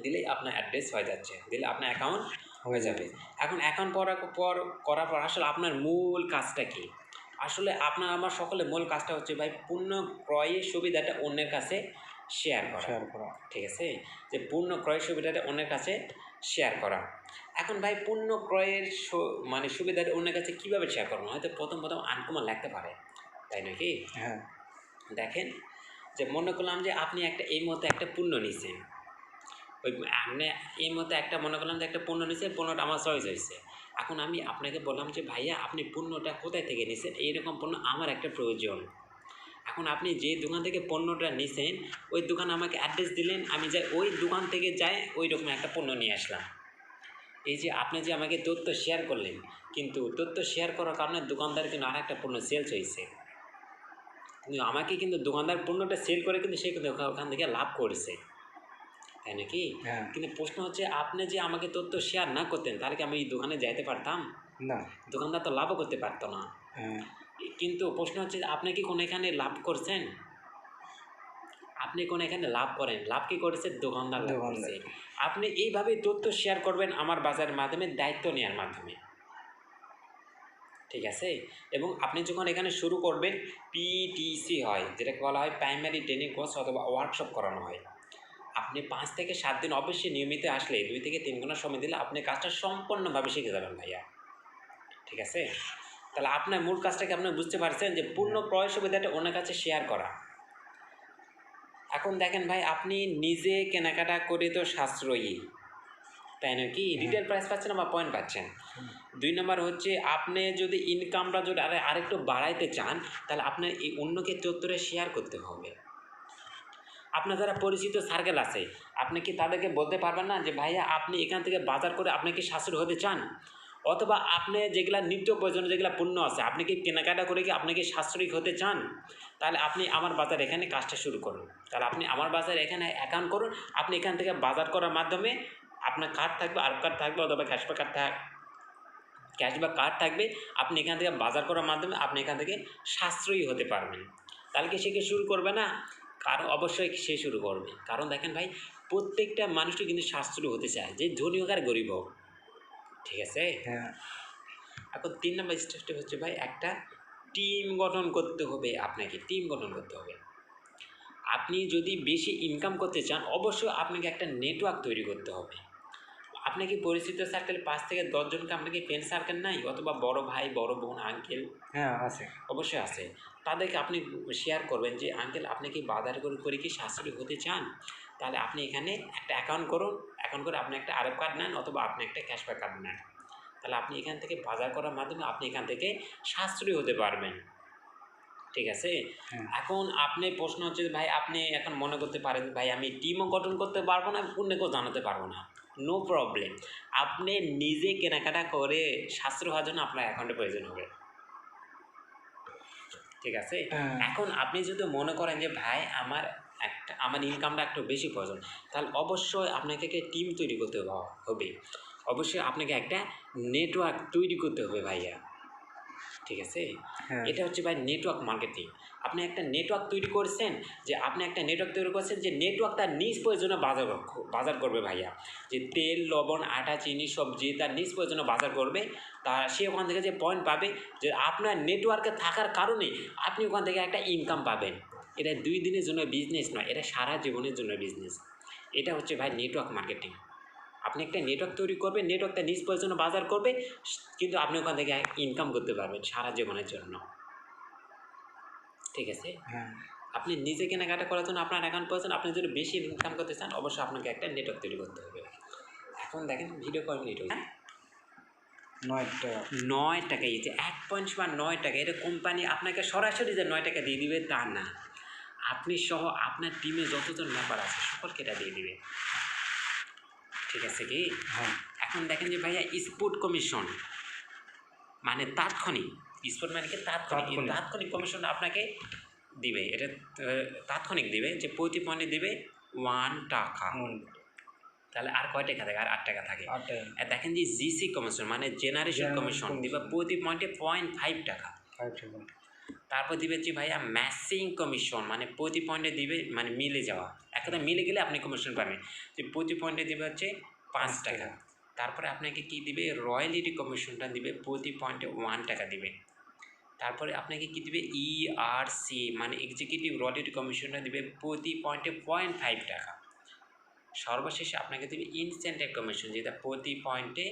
[SPEAKER 1] দিলেই আপনার অ্যাড্রেস হয়ে যাচ্ছে, দিলে আপনার অ্যাকাউন্ট হয়ে যাবে। এখন অ্যাকাউন্ট করার পর আসলে আপনার মূল কাজটা কী? আসলে আপনার আমার সকলের মূল কাজটা হচ্ছে ভাই, পণ্য ক্রয়ের সুবিধাটা অন্যের কাছে শেয়ার করা।
[SPEAKER 2] শেয়ার করা।
[SPEAKER 1] ঠিক আছে? যে পণ্য ক্রয়ের সুবিধাটা অন্যের কাছে শেয়ার করা। এখন ভাই, পণ্য ক্রয়ের মানে সুবিধাটা অন্যের কাছে কীভাবে শেয়ার করবো? হয়তো প্রথম আনকমন লাগতে পারে, তাই নাকি?
[SPEAKER 2] হ্যাঁ
[SPEAKER 1] দেখেন, যে মনে করলাম যে আপনি এই মুহূর্তে একটা পণ্য নিছেন, ওই আপনি এই মুহূর্তে মনে করলাম যে একটা পণ্য নিছেন, পণ্যটা আমার চয়েস হয়েছে। এখন আমি আপনাকে বললাম যে ভাইয়া, আপনি পণ্যটা কোথায় থেকে নিছেন? এইরকম পণ্য আমার একটা প্রয়োজন। এখন আপনি যে দোকান থেকে পণ্যটা নিছেন ওই দোকানে আমাকে অ্যাড্রেস দিলেন, আমি যাই ওই দোকান থেকে যাই ওই রকম একটা পণ্য নিয়ে আসলাম। এই যে আপনি যে আমাকে তথ্য শেয়ার করলেন, কিন্তু তথ্য শেয়ার করার কারণে দোকানদার কিন্তু আর একটা পণ্য সেলস হয়েছে, কিন্তু আমাকে কিন্তু দোকানদার পণ্যটা সেল করে কিন্তু সে কিন্তু ওখান থেকে লাভ করেছে, তাই নাকি?
[SPEAKER 2] হ্যাঁ
[SPEAKER 1] কিন্তু প্রশ্ন হচ্ছে, আপনি যে আমাকে তথ্য শেয়ার না করতেন তাহলে কি আমি এই দোকানে যাইতে পারতাম?
[SPEAKER 2] না।
[SPEAKER 1] দোকানদার তো লাভও করতে পারতো না।
[SPEAKER 2] হ্যাঁ
[SPEAKER 1] কিন্তু প্রশ্ন হচ্ছে, আপনি কি কোনো এখানে লাভ করছেন? আপনি কোনো এখানে লাভ করেন? লাভ কি করেছে? দোকানদার লাভ করছে। আপনি এইভাবে তথ্য শেয়ার করবেন আমার বাজারের মাধ্যমে, দায়িত্ব নেওয়ার মাধ্যমে। ঠিক আছে? এবং আপনি যখন এখানে শুরু করবেন, পিটিসি হয়, যেটাকে বলা হয় প্রাইমারি ট্রেনিং কোর্স অথবা ওয়ার্কশপ করানো হয়। আপনি 5 থেকে 7 দিন অবশ্যই নিয়মিত আসলে 2 থেকে 3 ঘন্টা সময় দিলে আপনি কাজটা সম্পূর্ণভাবে শিখে যাবেন ভাইয়া। ঠিক আছে? তাহলে আপনার মূল কাজটাকে আপনি বুঝতে পারছেন যে পূর্ণ ক্রয় সুবিধাটা অন্যের কাছে শেয়ার করা। এখন দেখেন ভাই, আপনি নিজে কেনাকাটা করে তো সাশ্রয়ী, তাই নাকি? রিটেল প্রাইস পাচ্ছেন বা পয়েন্ট পাচ্ছেন। 2 নম্বর হচ্ছে, আপনি যদি ইনকামটা যদি আরেকটু বাড়াইতে চান তাহলে আপনার এই অন্যকে তথ্যটা শেয়ার করতে হবে। আপনার যারা পরিচিত সার্কেল আছে, আপনি কি তাদেরকে বলতে পারবেন না যে ভাইয়া, আপনি এখান থেকে বাজার করে আপনি কি সাশ্রয়ী হতে চান? অথবা আপনি যেগুলা নিত্য প্রয়োজনীয় যেগুলা পণ্য আছে, আপনি কি কেনাকাটা করে কি আপনি কি সাশ্রয়ী হতে চান? তাহলে আপনি আমার বাজার এখানে কাজটা শুরু করুন। তাহলে আপনি আমার বাজার এখানে অ্যাকাউন্ট করুন। আপনি এখান থেকে বাজার করার মাধ্যমে আপনার কার্ড থাকবে, আরব কার্ড থাকবে অথবা ক্যাশব্যাক কার্ড থাকবে। আপনি এখান থেকে বাজার করার মাধ্যমে আপনি এখান থেকে সাশ্রয়ী হতে পারবেন। তাহলে কি সে কি শুরু করবে না? কারণ অবশ্যই সে শুরু করবে। কারণ দেখেন ভাই, প্রত্যেকটা মানুষই কিন্তু সাশ্রয়ী হতে চায়, যে ধনী হোক আর গরিব হোক। ঠিক আছে?
[SPEAKER 2] হ্যাঁ
[SPEAKER 1] এখন 3 নম্বর স্টেপটা হচ্ছে ভাই, একটা টিম গঠন করতে হবে। আপনাকে টিম গঠন করতে হবে। আপনি যদি বেশি ইনকাম করতে চান অবশ্যই আপনাকে একটা নেটওয়ার্ক তৈরি করতে হবে। আপনি কি পরিচিত সার্কেল 5 থেকে 10 জনকে আপনার কি ফ্রেন্ড সার্কেল নাই, অথবা বড় ভাই, বড় বোন, আঙ্কেল?
[SPEAKER 2] হ্যাঁ আছে।
[SPEAKER 1] অবশ্যই আছে। তাদেরকে আপনি শেয়ার করবেন যে আঙ্কেল আপনি কি বাজার করে কি সাশ্রয়ী হতে চান? তাহলে আপনি এখানে একটা অ্যাকাউন্ট করুন। অ্যাকাউন্ট করে আপনি একটা আরএফ কার্ড নেন, অথবা আপনি একটা ক্যাশব্যাক কার্ড নেন। তাহলে আপনি এখান থেকে বাজার করার মাধ্যমে আপনি এখান থেকে সাশ্রয়ী হতে পারবেন। ঠিক আছে?
[SPEAKER 2] হ্যাঁ।
[SPEAKER 1] এখন আপনি প্রশ্ন হচ্ছে যে ভাই আপনি এখন মনে করতে পারেন ভাই আমি টিমও গঠন করতে পারবো না, অন্যকেও জানাতে পারবো না। No problem. আপনি নিজে কেনাকাটা করে সাশ্রয় হওয়ার জন্য আপনার অ্যাকাউন্টের প্রয়োজন হবে। ঠিক আছে?
[SPEAKER 2] হ্যাঁ।
[SPEAKER 1] এখন আপনি যদি মনে করেন যে ভাই আমার ইনকামটা একটু বেশি প্রয়োজন, তাহলে অবশ্যই আপনাকে একটা টিম তৈরি করতে হবে। অবশ্যই আপনাকে একটা নেটওয়ার্ক তৈরি করতে হবে ভাইয়া। ঠিক আছে?
[SPEAKER 2] হ্যাঁ।
[SPEAKER 1] এটা হচ্ছে ভাই নেটওয়ার্ক মার্কেটিং। আপনি একটা নেটওয়ার্ক তৈরি করছেন, যে নেটওয়ার্ক তার নিজ প্রয়োজনে বাজার করবে ভাইয়া। যে তেল, লবণ, আটা, চিনি, সবজি তার নিজ প্রয়োজনে বাজার করবে। সে ওখান থেকে যে পয়েন্ট পাবে, যে আপনার নেটওয়ার্কে থাকার কারণে আপনি ওখান থেকে একটা ইনকাম পাবেন। এটা 2 দিনের জন্য বিজনেস নয়, এটা সারা জীবনের জন্য বিজনেস। এটা হচ্ছে ভাই নেটওয়ার্ক মার্কেটিং। আপনি একটা নেটওয়ার্ক তৈরি করবেন, নেটওয়ার্কটা নিজ প্রয়োজনে বাজার করবে, কিন্তু আপনি ওখান থেকে ইনকাম করতে পারবেন সারা জীবনের জন্য। ঠিক আছে?
[SPEAKER 2] হ্যাঁ।
[SPEAKER 1] আপনি নিজে কেনাকাটা করার জন্য আপনার অ্যাকাউন্ট প্রয়োজন। আপনি যদি বেশি ইনকাম করতে চান, অবশ্যই আপনাকে একটা নেটওয়ার্ক তৈরি করতে হবে। এখন দেখেন ভিডিও কয় মিনিট হয়েছে?
[SPEAKER 2] 9 টাকা।
[SPEAKER 1] 9 টাকা। এই যে 1 পয়েন্ট সমান 9 টাকা, এটা কোম্পানি আপনাকে সরাসরি যে 9 টাকা দিয়ে দিবে তা না। আপনি সহ আপনার টিমে যতজন মেম্বার আছে সকলকে এটা দিয়ে দিবে। ঠিক আছে কি?
[SPEAKER 2] হ্যাঁ।
[SPEAKER 1] এখন দেখেন যে ভাইয়া স্পোর্ট কমিশন মানে তাৎক্ষণিক, স্পোর্ট মানে কি তাৎক্ষণিক কমিশন আপনাকে দিবে। এটা তাৎক্ষণিক দিবে, যে প্রতি পয়েন্টে দিবে 1 টাকা। তাহলে আর কয় টাকা থাকে? আর 8 টাকা থাকে।
[SPEAKER 2] 8 টাকা।
[SPEAKER 1] আর দেখেন যে জিসি কমিশন মানে জেনারেশন কমিশন দিবে প্রতি পয়েন্টে 0.5 টাকা।
[SPEAKER 2] 5 টাকা।
[SPEAKER 1] তারপর দিবে যে ভাইয়া ম্যাচিং কমিশন মানে প্রতি পয়েন্টে দিবে, মানে মিলে যাওয়া, এক কথা মিলে গেলে আপনি কমিশন পাবেন, যে প্রতি পয়েন্টে দিবে হচ্ছে 5 টাকা। তারপরে আপনাকে কি দিবে? রয়্যালিটি কমিশনটা দিবে প্রতি পয়েন্টে 1 টাকা দিবে। তারপরে আপনাকে কি দিবে? ইআরসি মানে এক্সিকিউটিভ রয়্যালিটি কমিশনটা দিবে প্রতি পয়েন্টে 0.5 টাকা। সর্বশেষে আপনাকে দেবে ইনসেন্টিভ কমিশন, যেটা প্রতি পয়েন্টে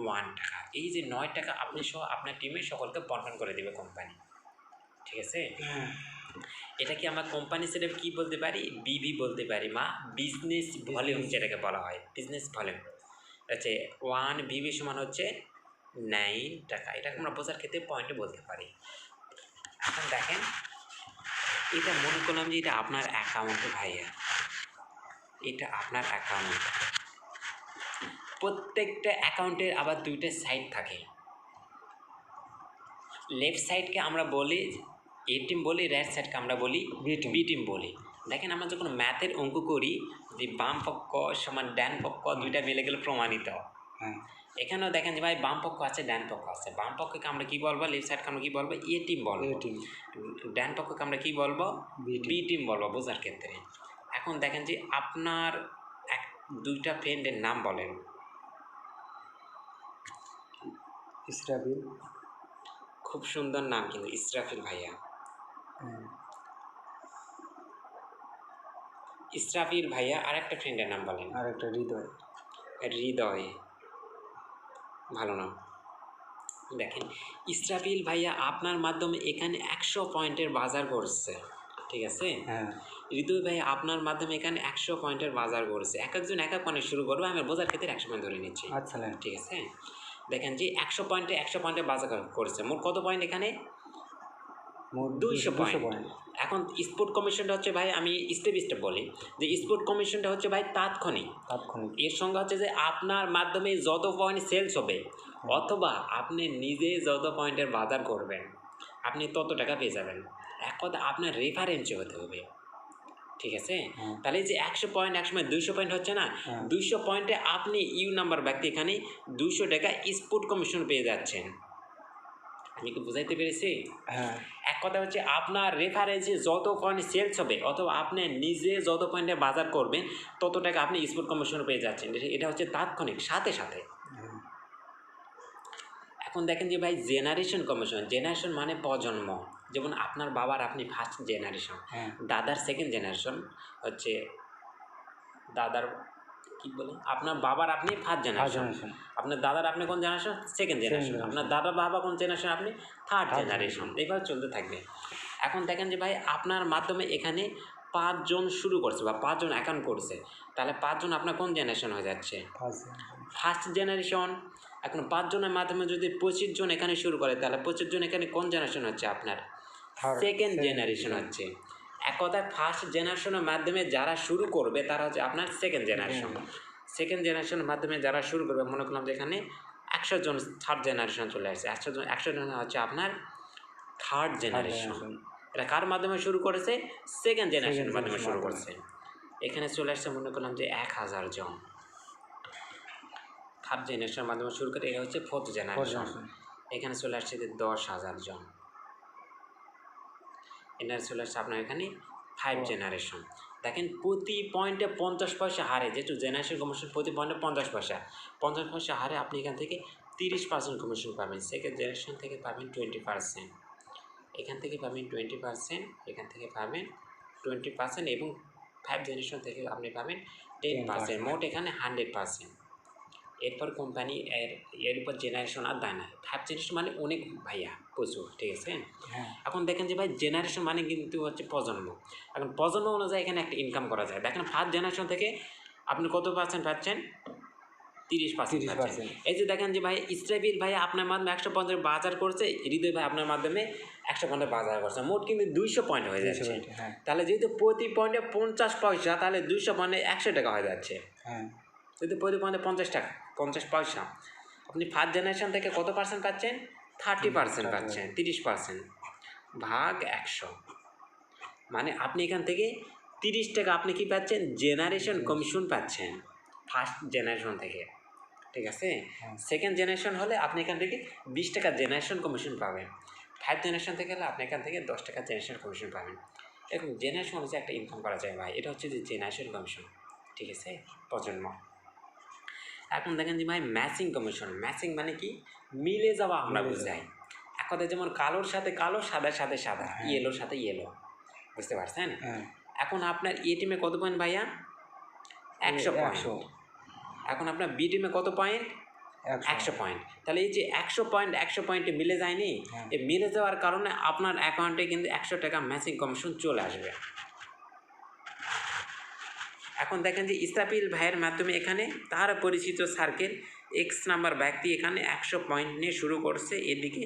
[SPEAKER 1] 1 টাকা। এই যে 9 টাকা আপনি সহ আপনার টিমে সকলকে বন্টন করে দেবে কোম্পানি। ঠিক আছে? এটা কি আমরা কোম্পানি সেটা কি বলতে পারি? বিবি বলতে পারি, বিজনেস ভলিউম যেটাকে বলা হয়, বিজনেস ভলিউম হচ্ছে 1 বিবি সমান হচ্ছে 9 টাকা। এটাকে আমরা বোঝার ক্ষেত্রে পয়েন্টে বলতে পারি। এখন দেখেন, এটা মনে করলাম যে এটা আপনার অ্যাকাউন্টে ভাইয়া, এটা আপনার অ্যাকাউন্ট। প্রত্যেকটা অ্যাকাউন্টের আবার 2টা সাইড থাকে। লেফট সাইডকে আমরা বলি এ টিম বলি, রাইট সাইডকে আমরা বলি বি টিম বলি। দেখেন আমরা যখন ম্যাথের অঙ্ক করি, যে বাম পক্ষ সমান ডান পক্ষ 2টা মিলে গেলে প্রমাণিত। এখানেও দেখেন যে ভাই বাম পক্ষ আছে, ডান পক্ষ আছে। বাম পক্ষকে আমরা কী বলবো? লেফট সাইডকে আমরা কী বলবো? এ টিম বলবো। ডান পক্ষকে আমরা কী বলবো? বি টিম বলবো বোঝার ক্ষেত্রে। এখন দেখেন যে আপনার 2টা ফ্রেন্ডের নাম বলেন।
[SPEAKER 2] ইসরাফিল।
[SPEAKER 1] খুব সুন্দর নাম কিন্তু, ইসরাফিল ভাইয়া। ইসরাফিল ভাইয়া। আর একটা ফ্রেন্ডের নাম বলেন।
[SPEAKER 2] আর একটা হৃদয়।
[SPEAKER 1] হৃদয়, ভালো নাম। দেখেন ইসরাফিল ভাইয়া আপনার মাধ্যমে এখানে 100 পয়েন্টের বাজার করছে। ঠিক আছে? হৃদয় ভাইয়া আপনার মাধ্যমে এখানে 100 পয়েন্টের বাজার করছে। এক একজন এক এক পয়েন্ট শুরু করবে, আমি বোঝার ক্ষেত্রে 100 পয়েন্ট ধরে নিচ্ছি।
[SPEAKER 2] আচ্ছা।
[SPEAKER 1] ঠিক আছে? দেখেন যে 100 পয়েন্টে বাজার করছে। মোট কত পয়েন্ট এখানে? 200 পয়েন্ট। এখন স্পোর্ট কমিশনটা হচ্ছে ভাই, আমি স্টেপ বলি, যে স্পোর্ট কমিশনটা হচ্ছে ভাই তাৎক্ষণিক। এর সঙ্গে হচ্ছে যে আপনার মাধ্যমে যত পয়েন্ট সেলস হবে, অথবা আপনি নিজে যত পয়েন্টের বাজার করবেন, আপনি তত টাকা পেয়ে যাবেন। এক কথা আপনার রেফারেন্সে হতে হবে। ঠিক আছে? তাহলে যে 100 পয়েন্ট একসময় 200 পয়েন্ট হচ্ছে না, 200 পয়েন্টে আপনি ইউ নাম্বার ব্যক্তি এখানে 200 টাকা স্পোর্ট কমিশন পেয়ে যাচ্ছেন। আমি কি বুঝাইতে পেরেছি? এক কথা হচ্ছে আপনার রেফারেন্সে যত পয়েন্ট সেলস হবে, অথবা আপনি নিজে যত পয়েন্টে বাজার করবেন, তত টাকা আপনি স্পোর্ট কমিশন পেয়ে যাচ্ছেন। এটা হচ্ছে তাৎক্ষণিক, সাথে সাথে। এখন দেখেন যে ভাই জেনারেশন কমিশন, জেনারেশন মানে প্রজন্ম। যেমন আপনার বাবার আপনি ফার্স্ট জেনারেশন, দাদার সেকেন্ড জেনারেশন, হচ্ছে দাদার কি বলেন, আপনার বাবার আপনি ফার্স্ট জেনারেশন,
[SPEAKER 2] generation।
[SPEAKER 1] আপনার দাদার আপনি কোন জেনারেশন, সেকেন্ড জেনারেশন,
[SPEAKER 2] generation।
[SPEAKER 1] আপনার দাদার বাবা কোন জেনারেশন, আপনি থার্ড
[SPEAKER 2] Third
[SPEAKER 1] জেনারেশন, এইভাবে চলতে থাকবে। এখন দেখেন যে ভাই আপনার মাধ্যমে এখানে 5 জন শুরু করছে বা 5 জন অ্যাকাউন্ট করছে, তাহলে 5 জন আপনার কোন জেনারেশন হয়ে যাচ্ছে, ফার্স্ট জেনারেশন। এখন 5 জনের মাধ্যমে যদি 25 জন এখানে শুরু করে, তাহলে 25 জন এখানে কোন জেনারেশন হচ্ছে, আপনার সেকেন্ড জেনারেশন হচ্ছে। এক কথায় ফার্স্ট জেনারেশনের মাধ্যমে যারা শুরু করবে তারা হচ্ছে আপনার সেকেন্ড জেনারেশন। সেকেন্ড জেনারেশনের মাধ্যমে যারা শুরু করবে, মনে করলাম যে এখানে 100 জন থার্ড জেনারেশন চলে আসছে, 100 জন হচ্ছে আপনার থার্ড জেনারেশন। এটা কার মাধ্যমে শুরু করেছে, সেকেন্ড জেনারেশনের মাধ্যমে শুরু করেছে। এখানে চলে আসছে মনে করলাম যে 1000 জন থার্ড জেনারেশনের মাধ্যমে শুরু করে, এটা হচ্ছে ফোর্থ জেনারেশন। এখানে চলে আসছে যে 10,000 জন। এনার চলে আসছে আপনার এখানে 5 জেনারেশন। দেখেন প্রতি পয়েন্টে 50 পয়সা হারে, যেহেতু জেনারেশন কমিশন প্রতি পয়েন্টে 50 পয়সা হারে আপনি এখান থেকে 30% কমিশন পাবেন। সেকেন্ড জেনারেশন থেকে পাবেন 20%, এখান থেকে পাবেন 20%, এখান থেকে পাবেন 20% এবং 5 জেনারেশন থেকে আপনি পাবেন 10%, মোট এখানে 100%। এরপর কোম্পানি এর উপর জেনারেশন আর দেয় না। 5 জেনারেশন মানে অনেক ভাইয়া, প্রচুর, ঠিক আছে। এখন দেখেন যে ভাই জেনারেশন মানে কিন্তু হচ্ছে প্রজন্ম। এখন প্রজন্ম অনুযায়ী এখানে একটা ইনকাম করা যায়। দেখেন ফার্স্ট জেনারেশন থেকে আপনি কত পার্সেন্ট পাচ্ছেন, 30% পাচ্ছেন। এই যে দেখেন যে ভাই ইসরাফিল ভাই আপনার মাধ্যমে 150 বাজার করছে, হৃদয় ভাই আপনার মাধ্যমে 150 বাজার করছে, মোট কিন্তু 200 পয়েন্ট হয়ে যাচ্ছে। তাহলে যেহেতু প্রতি পয়েন্টে 50 পয়সা, তাহলে 200 পয়েন্টে 100 টাকা হয়ে যাচ্ছে। যদি প্রতি পয়েন্টে 50 পয়সা, আপনি ফার্স্ট জেনারেশন থেকে কত পার্সেন্ট পাচ্ছেন, 30% পাচ্ছেন। 30% ভাগ 100, মানে আপনি এখান থেকে 30 টাকা আপনি কি পাচ্ছেন, জেনারেশন কমিশন পাচ্ছেন ফার্স্ট জেনারেশন থেকে, ঠিক আছে। সেকেন্ড জেনারেশন হলে আপনি এখান থেকে 20 টাকা জেনারেশন কমিশন পাবেন। 5 জেনারেশন থেকে হলে আপনি এখান থেকে 10 টাকা জেনারেশন কমিশন পাবেন। এরকম জেনারেশন অনুযায়ী একটা ইনকাম করা যায় ভাই, এটা হচ্ছে যে জেনারেশন কমিশন, ঠিক আছে, প্রজন্ম। এখন দেখেন যে ভাই ম্যাচিং কমিশন, ম্যাচিং মানে কি, মিলে যাওয়া আমরা বুঝাই। এক কথায় যেমন কালোর সাথে কালো, সাদার সাথে সাদা, ইয়েলোর সাথে ইয়েলো, বুঝতে পারছেন। এখন আপনার এ টিমে কত পয়েন্ট ভাইয়া, 100 পয়েন্ট। এখন আপনার বি টিমে কত পয়েন্ট, 100 পয়েন্ট। তাহলে এই যে 100 পয়েন্টে মিলে যায়নি, এই মিলে যাওয়ার কারণে আপনার অ্যাকাউন্টে কিন্তু 100 টাকা ম্যাচিং কমিশন চলে আসবে। এখন দেখেন যে ইসরাফিল ভাইয়ের মাধ্যমে এখানে তার পরিচিত সার্কেল এক্স নাম্বার ব্যক্তি এখানে 100 পয়েন্ট নিয়ে শুরু করছে, এদিকে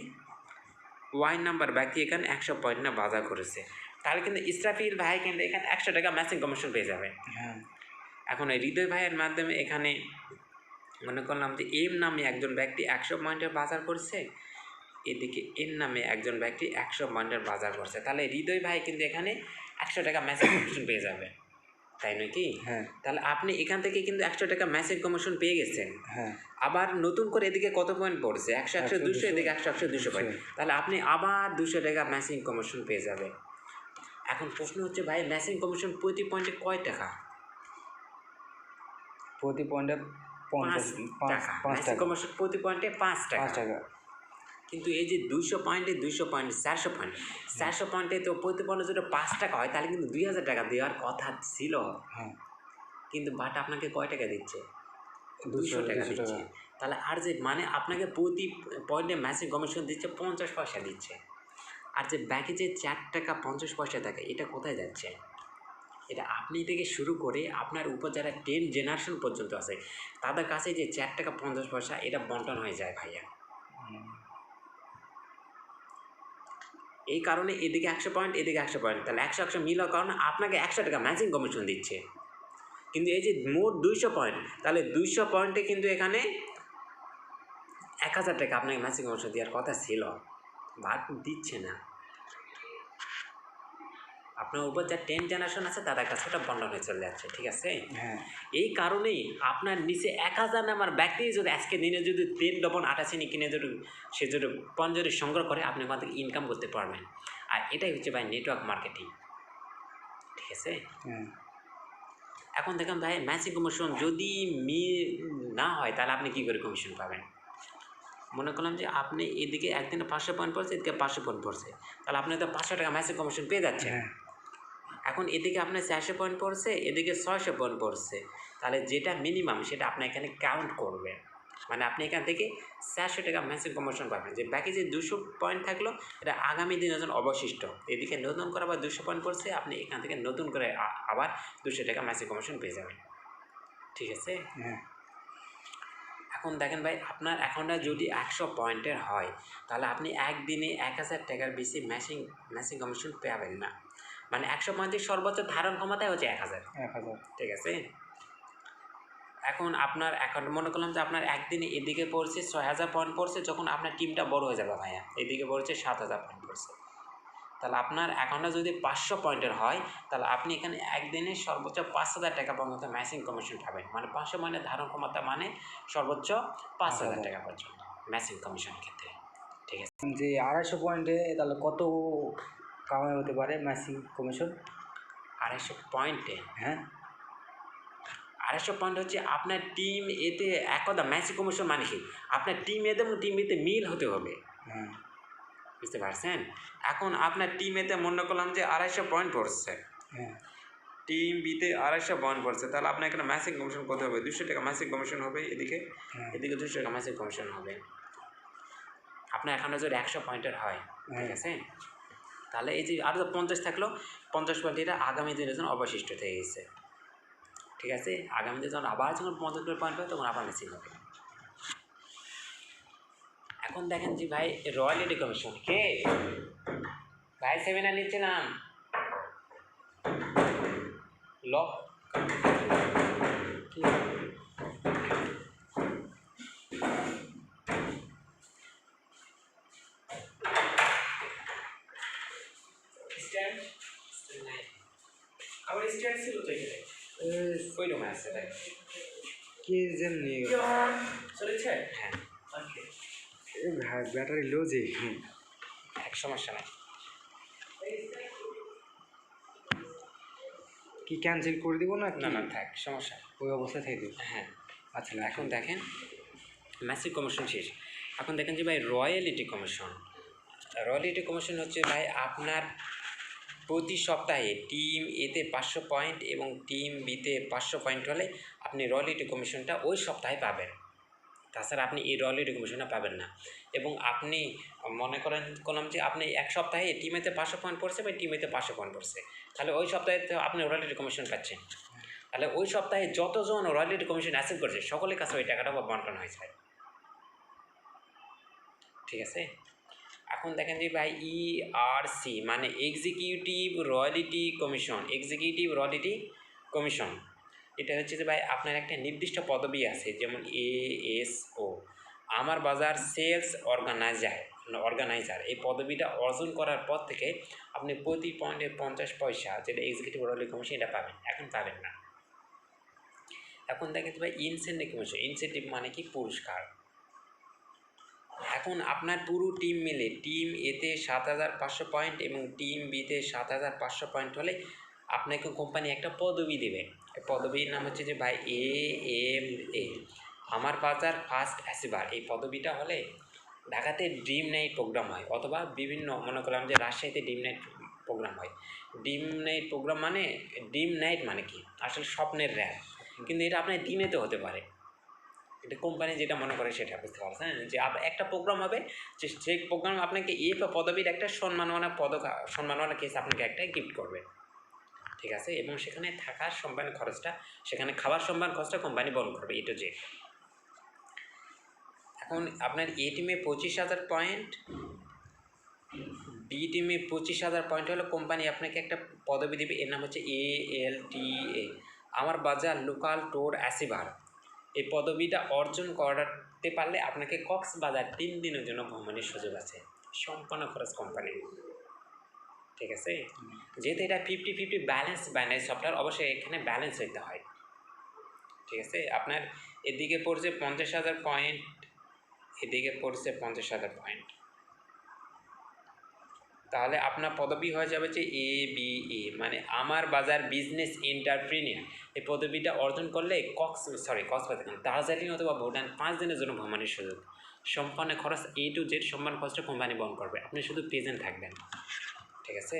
[SPEAKER 1] ওয়াই নাম্বার ব্যক্তি এখানে 100 পয়েন্ট নিয়ে বাজার করেছে, তাহলে কিন্তু ইসরাফিল ভাই কিন্তু এখানে 100 টাকা ম্যাচিং কমিশন পেয়ে যাবে। এখন এই হৃদয় ভাইয়ের মাধ্যমে এখানে মনে করলাম যে এম নামে একজন ব্যক্তি 100 পয়েন্টের বাজার করছে, এদিকে এন নামে একজন ব্যক্তি 100 পয়েন্টের বাজার করছে, তাহলে হৃদয় ভাই কিন্তু এখানে 100 টাকা ম্যাচিং কমিশন পেয়ে যাবে, তাই নাকি। তাহলে আপনি এখান থেকে কিন্তু 100 টাকা ম্যাচিং কমিশন পেয়ে গেছেন। আবার নতুন করে এদিকে কত পয়েন্ট পড়ছে, 100 100 200, এদিকে 100 100 200 পয়েন্ট, তাহলে আপনি আবার 200 টাকা ম্যাচিং কমিশন পেয়ে যাবেন। এখন প্রশ্ন হচ্ছে ভাই ম্যাচিং কমিশন প্রতি পয়েন্টে কয় টাকা,
[SPEAKER 2] প্রতি পয়েন্টে
[SPEAKER 1] 5 টাকা। ম্যাচিং কমিশন প্রতি পয়েন্টে 5 টাকা। কিন্তু এই যে 200 পয়েন্টে 200 পয়েন্ট 400 পয়েন্টে তো প্রতি পয়েন্টে যদি 5 টাকা হয়, তাহলে কিন্তু 2000 টাকা দেওয়ার কথা ছিল। কিন্তু বাট আপনাকে কয় টাকা দিচ্ছে, 200 টাকা দিচ্ছে। তাহলে আর যে মানে আপনাকে প্রতি পয়েন্টে ম্যাচিং কমিশন দিচ্ছে 50 পয়সা দিচ্ছে, আর যে বাকি যে 4 টাকা 50 পয়সা থাকে এটা কোথায় যাচ্ছে, এটা আপনি থেকে শুরু করে আপনার উপর যারা 10 জেনারেশন পর্যন্ত আছে তাদের কাছে যে 4 টাকা 50 পয়সা এটা বন্টন হয়ে যায় ভাইয়া। এই কারণে এদিকে 100 পয়েন্ট, এদিকে 100 পয়েন্ট, তাহলে 100 100 মিল হওয়ার কারণে আপনাকে 100 টাকা ম্যাচিং কমিশন দিচ্ছে। কিন্তু এই যে মোট 200 পয়েন্ট, তাহলে 200 পয়েন্টে কিন্তু এখানে 1000 টাকা আপনাকে ম্যাচিং কমিশন দেওয়ার কথা ছিল, বাট দিচ্ছে না। আপনার উপর যা 10 জেনারেশন আছে তাদের কাছে ওটা বন্টন হয়ে চলে যাচ্ছে, ঠিক আছে। এই কারণেই আপনার নিচে 1000 নাম্বার ব্যক্তি যদি আজকে দিনে যদি 3 লবণ 8 চিনি কিনে যদি সে যদি পঞ্জরি সংগ্রহ করে, আপনি ওখান থেকে ইনকাম করতে পারবেন। আর এটাই হচ্ছে ভাই নেটওয়ার্ক মার্কেটিং, ঠিক আছে। এখন দেখেন ভাই ম্যাচিং কমিশন যদি না হয় তাহলে আপনি কী করে কমিশন পাবেন। মনে করলাম যে আপনি এদিকে একদিনে 500 পয়েন্ট পড়ছে, এদিকে 500 পয়েন্ট পড়ছে, তাহলে আপনি তো 500 টাকা ম্যাচিং কমিশন পেয়ে যাচ্ছেন। এখন এদিকে আপনার 400 পয়েন্ট পড়ছে, এদিকে 600 পয়েন্ট পড়ছে, তাহলে যেটা মিনিমাম সেটা আপনি এখানে কাউন্ট করবেন, মানে আপনি এখান থেকে 400 টাকা ম্যাসিং কমিশন পাবেন। যে বাকি যে 200 পয়েন্ট থাকলো এটা আগামী দিনের জন্য অবশিষ্ট, এদিকে নতুন করে আবার 200 পয়েন্ট পড়ছে, আপনি এখান থেকে নতুন করে আবার 200 টাকা ম্যাসিং কমিশন পেয়ে যাবেন। ঠিক আছে।
[SPEAKER 2] হ্যাঁ
[SPEAKER 1] এখন দেখেন ভাই, আপনার অ্যাকাউন্টটা যদি 100 পয়েন্টের হয় তাহলে আপনি একদিনে 1000 টাকার বেশি ম্যাসিং কমিশন পাবেন না। মানে 100 পয়েন্টের সর্বোচ্চ ধারণ ক্ষমতাই হচ্ছে 1000।
[SPEAKER 2] 1000।
[SPEAKER 1] ঠিক আছে। এখন আপনার অ্যাকাউন্ট মনে করলাম যে আপনার একদিনে এদিকে পড়ছে 6000 পয়েন্ট পড়ছে, যখন আপনার টিমটা বড় হয়ে যাবে ভাইয়া এদিকে পড়ছে 7000 পয়েন্ট পড়ছে, তাহলে আপনার অ্যাকাউন্টটা যদি 500 পয়েন্টের হয় তাহলে আপনি এখানে একদিনে সর্বোচ্চ 5000 টাকা পর্যন্ত ম্যাচিং কমিশন পাবেন। মানে 500 পয়েন্টের ধারণ ক্ষমতা মানে সর্বোচ্চ 5000 টাকা পর্যন্ত ম্যাচিং কমিশনের ক্ষেত্রে। ঠিক আছে।
[SPEAKER 2] যে 250 পয়েন্টে তাহলে কত কামাই হতে পারে ম্যাচিং কমিশন?
[SPEAKER 1] 250 পয়েন্টে,
[SPEAKER 2] হ্যাঁ
[SPEAKER 1] 250 পয়েন্ট হচ্ছে আপনার টিম এতে একদা ম্যাচিং কমিশন মানে কি, আপনার টিম এতে এবং টিম এতে মিল হতে হবে।
[SPEAKER 2] হ্যাঁ
[SPEAKER 1] বুঝতে পারছেন? এখন আপনার টিম এতে মনে করলাম যে 250 পয়েন্ট পড়ছে,
[SPEAKER 2] হ্যাঁ
[SPEAKER 1] টিম বিতে 250 পয়েন্ট পড়ছে, তাহলে আপনার এখানে ম্যাচিং কমিশন কত হবে? 200 টাকা ম্যাচিং কমিশন হবে এদিকে,
[SPEAKER 2] হ্যাঁ
[SPEAKER 1] এদিকে 200 টাকা ম্যাচিং কমিশন হবে। আপনার এখানে যদি 100 পয়েন্টের হয়, ঠিক আছে, তাহলে এই যে আরও 50 থাকলো, 50 পয়েন্ট এটা আগামী দিনের জন্য অবশিষ্ট থেকে গেছে। ঠিক আছে। আগামী দিনে যখন আবার যখন 50 করে পয়েন্ট পাবে তখন আবার ম্যাচিং হবে। এখন দেখেন যে ভাই রয়্যালিটি কমিশন কে ভাই সেমিনার নিচ্ছিলাম লক
[SPEAKER 2] কি
[SPEAKER 1] স্ট্যান্ড নাই, আমার স্ট্যান্ড ছিল তো এখানে ওই রুমে আছে তাই
[SPEAKER 2] কে যেন নিয়ে
[SPEAKER 1] চলেছে। হ্যাঁ ওকে,
[SPEAKER 2] ভাই ব্যাটারি লো যে
[SPEAKER 1] এক সমস্যা নাই।
[SPEAKER 2] কি ক্যান্সেল করে দিব না?
[SPEAKER 1] না না থাক, সমস্যা
[SPEAKER 2] ওই অবস্থায় থেকে দেবো।
[SPEAKER 1] হ্যাঁ।
[SPEAKER 2] আচ্ছা
[SPEAKER 1] এখন দেখেন ম্যাসিভ কমিশন শেষ। এখন দেখেন যে ভাই রয়্যালিটি কমিশন, রয়্যালিটি কমিশন হচ্ছে ভাই আপনার প্রতি সপ্তাহে টিম এতে 500 পয়েন্ট এবং টিম বিতে 500 পয়েন্ট হলে আপনি রয়্যালিটি কমিশনটা ওই সপ্তাহে পাবেন, তাছাড়া আপনি এই রয়্যালিটি কমিশনটা পাবেন না। এবং আপনি মনে করলাম যে আপনি এক সপ্তাহে টিমেতে 500 পয়েন্ট পড়ছে বা টিমেতে 500 পয়েন্ট পড়ছে, তাহলে ওই সপ্তাহে তো আপনি রয়্যালিটি কমিশন পাচ্ছেন। তাহলে ওই সপ্তাহে যতজন রয়্যালিটি কমিশন অ্যাসেপ্ট করছে সকলের কাছে ওই টাকাটা বন্টন হয়ে যায়। ঠিক আছে। এখন দেখেন যে ভাই ERC মানে executive royalty commission, executive royalty commission এটা হচ্ছে যে ভাই আপনার একটা নির্দিষ্ট পদবি আছে, যেমন ASO আমার বাজার সেলস অর্গানাইজার, এই পদবিটা অর্জন করার পর থেকে আপনি প্রতি পয়েন্টে 50 পয়সা যেটা এক্সিকিউটিভ রয়্যালিটি কমিশন এটা পাবেন, এখন পাবেন না। এখন দেখেন ভাই ইনসেন্টিভ কমিশন, ইনসেন্টিভ মানে কি পুরস্কার। এখন আপনার পুরো টিম মিলে টিম এতে 7500 পয়েন্ট এবং টিম বিতে 7500 পয়েন্ট হলে আপনাকে কোম্পানি একটা পদবি দেবে, এই পদবির নাম হচ্ছে যে ভাই AMA আমার বাজার ফার্স্ট অ্যাচিভার। এই পদবিটা হলে ঢাকাতে ড্রিম নাইট প্রোগ্রাম হয়, অথবা বিভিন্ন মনে করলাম যে রাজশাহীতে ড্রিম নাইট প্রোগ্রাম হয়। ড্রিম নাইট প্রোগ্রাম মানে ড্রিম নাইট মানে কি আসলে স্বপ্নের র্যাপ, কিন্তু এটা আপনার দিনেতে হতে পারে, এটা কোম্পানি যেটা মনে করে সেটা, বুঝতে পারছেন? যে একটা প্রোগ্রাম হবে, যে সেই প্রোগ্রাম আপনাকে এই পদবীর একটা সম্মাননা কেস আপনাকে একটা গিফট করবে। ঠিক আছে। এবং সেখানে থাকার সম্মান খরচটা, সেখানে খাবার সম্মান খরচটা কোম্পানি বহন করবে, এটা যে। এখন আপনার এ টিমে 25,000 পয়েন্ট, বি টিমে 25,000 পয়েন্ট হলে কোম্পানি আপনাকে একটা পদবি দেবে, এর নাম হচ্ছে ALTA আমার বাজার লোকাল টোর অ্যাচিভার। এই পদবিটা অর্জন করতে পারলে আপনাকে কক্সবাজার 3 দিনের জন্য ভ্রমণের সুযোগ আছে, সম্পূর্ণ খরচ কোম্পানি। ঠিক আছে। যেহেতু এটা 50-50 ব্যালেন্স বাইনারি সফটওয়্যার, অবশ্যই এখানে ব্যালেন্স হইতে হয়। ঠিক আছে। আপনার এদিকে পড়ছে 50,000 পয়েন্ট, এদিকে পড়ছে 50,000 পয়েন্ট, তাহলে আপনার পদবি হয়ে যাবে যে ABA মানে আমার বাজার বিজনেস এন্টারপ্রিনিয়ার। এই পদবিটা অর্জন করলে কক্সবাজার দার্জিলিং অথবা ভুটান 5 দিনের জন্য ভ্রমণের সুযোগ, সম্পূর্ণ খরচ A to Z সম্পূর্ণ খরচটা কোম্পানি বহন করবে, আপনি শুধু প্রেজেন্ট থাকবেন। ঠিক আছে।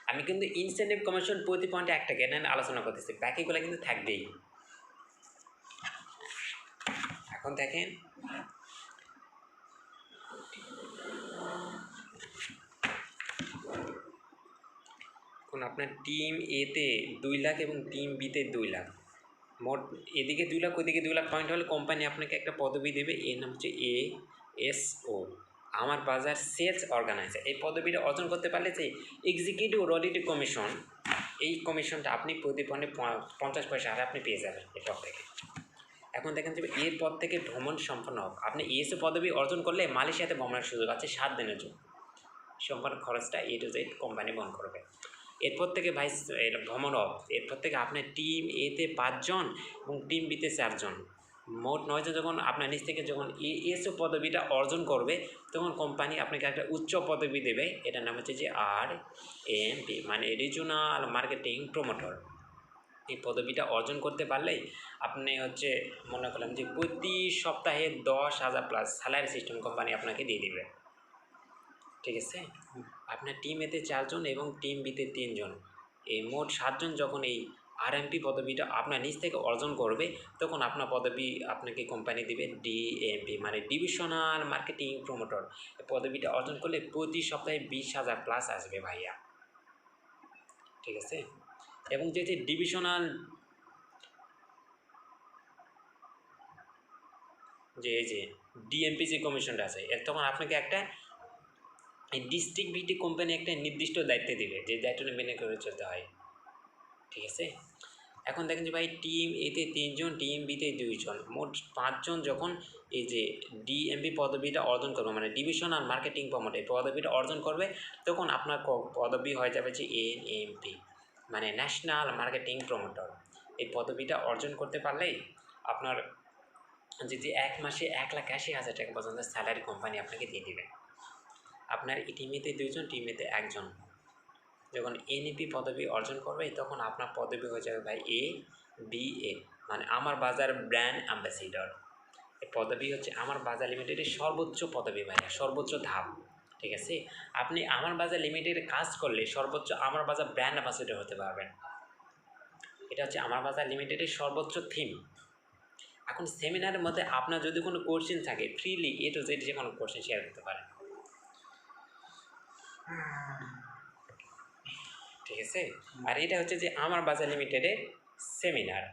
[SPEAKER 1] আমি কিন্তু ইনসেন্টিভ কমিশন প্রতি পয়েন্টে 1 টাকা এটা নিয়ে আলোচনা করতেছি, বাকিগুলো কিন্তু থাকবেই। এখন দেখেন এখন আপনার টিম এতে 2 লাখ এবং টিম বিতে 2 লাখ, মোট এদিকে 2 লাখ ওইদিকে 2 লাখ পয়েন্ট হলে কোম্পানি আপনাকে একটা পদবি দেবে, এর নাম হচ্ছে ASO, আমার বাজার সেলস অর্গানাইজার। এই পদবিটা অর্জন করতে পারলে যে এক্সিকিউটিভ রয়্যালটি কমিশন, এই কমিশনটা আপনি প্রতি পয়েন্টে 50 পয়সা হারে আপনি পেয়ে যাবেন এরপর থেকে। এখন দেখেন যে এরপর থেকে ভ্রমণ সম্পন্ন হবে, আপনি ASO পদবি অর্জন করলে মালয়েশিয়াতে ভ্রমণের সুযোগ আছে 7 দিনের জন্য, সম্পূর্ণ খরচটা A to Z কোম্পানি বহন করবে। এরপর থেকে ভাই ভ্রমণ হবে, এরপর থেকে আপনার টিম এতে 5 জন এবং টিম বিতে 4 জন, মোট 9 জন যখন আপনার নিচ থেকে যখন ASO পদবিটা অর্জন করবে তখন কোম্পানি আপনাকে একটা উচ্চ পদবি দেবে, এটার নাম হচ্ছে যে RMP, মানে রিজিওনাল মার্কেটিং প্রমোটর। এই পদবিটা অর্জন করতে পারলেই আপনি হচ্ছে মনে করলাম যে প্রতি সপ্তাহে 10,000 প্লাস স্যালারি সিস্টেম কোম্পানি আপনাকে দিয়ে দেবে, ঠিক আছে। আপনার টিম এতে 4 জন এবং টিম বিতে 3 জন, এই মোট 7 জন যখন এই RMP পদবিটা আপনার নিচ থেকে অর্জন করবে তখন আপনার পদবি আপনাকে কোম্পানি দিবে DMP, মানে ডিভিশনাল মার্কেটিং প্রমোটর। এই পদবিটা অর্জন করলে প্রতি সপ্তাহে 20,000 প্লাস আসবে ভাইয়া, ঠিক আছে। এবং যে ডিভিশনাল এই যে ডিএমপি যে কমিশনটা আছে, এর তখন আপনাকে একটা এই ডিস্ট্রিক্ট ভিত্তিক কোম্পানি একটা নির্দিষ্ট দায়িত্ব দিবে, যে দায়িত্বটা মেনে করে চলতে হয়, ঠিক আছে। এখন দেখেন যে ভাই টিম এতে 3 জন, টিম বিতে 2 জন, মোট 5 জন যখন এই যে ডিএমপি পদবিটা অর্জন করবে, মানে ডিভিশনাল মার্কেটিং প্রমোটর এই পদবিটা অর্জন করবে তখন আপনার পদবি হয়ে যাবে যে NMP, মানে ন্যাশনাল মার্কেটিং প্রমোটর। এই পদবিটা অর্জন করতে পারলেই আপনার যদি 1 মাসে 1,80,000 টাকা পর্যন্ত স্যালারি কোম্পানি আপনাকে দিয়ে দেবে। আপনার টিমেতে 2 জন, টিমেতে 1 জন যখন NEP পদবি অর্জন করবে তখন আপনার পদবি হয়ে যাবে ভাই ABA, মানে আমার বাজার ব্র্যান্ড অ্যাম্বাসিডর। এই পদবি হচ্ছে আমার বাজার লিমিটেডের সর্বোচ্চ পদবি ভাইয়া, সর্বোচ্চ ধাপ, ঠিক আছে। আপনি আমার বাজার লিমিটেডে কাজ করলে সর্বোচ্চ আমার বাজার ব্র্যান্ড অ্যাম্বাসিডর হতে পারবেন, এটা হচ্ছে আমার বাজার লিমিটেডের সর্বোচ্চ থিম। এখন সেমিনারের মধ্যে আপনার যদি কোনো কোশ্চেন থাকে ফ্রিলি A to Z যে কোনো কোশ্চেন শেয়ার করতে পারেন, ঠিক আছে। আর এটা হচ্ছে যে আমার বাজার লিমিটেডের সেমিনার।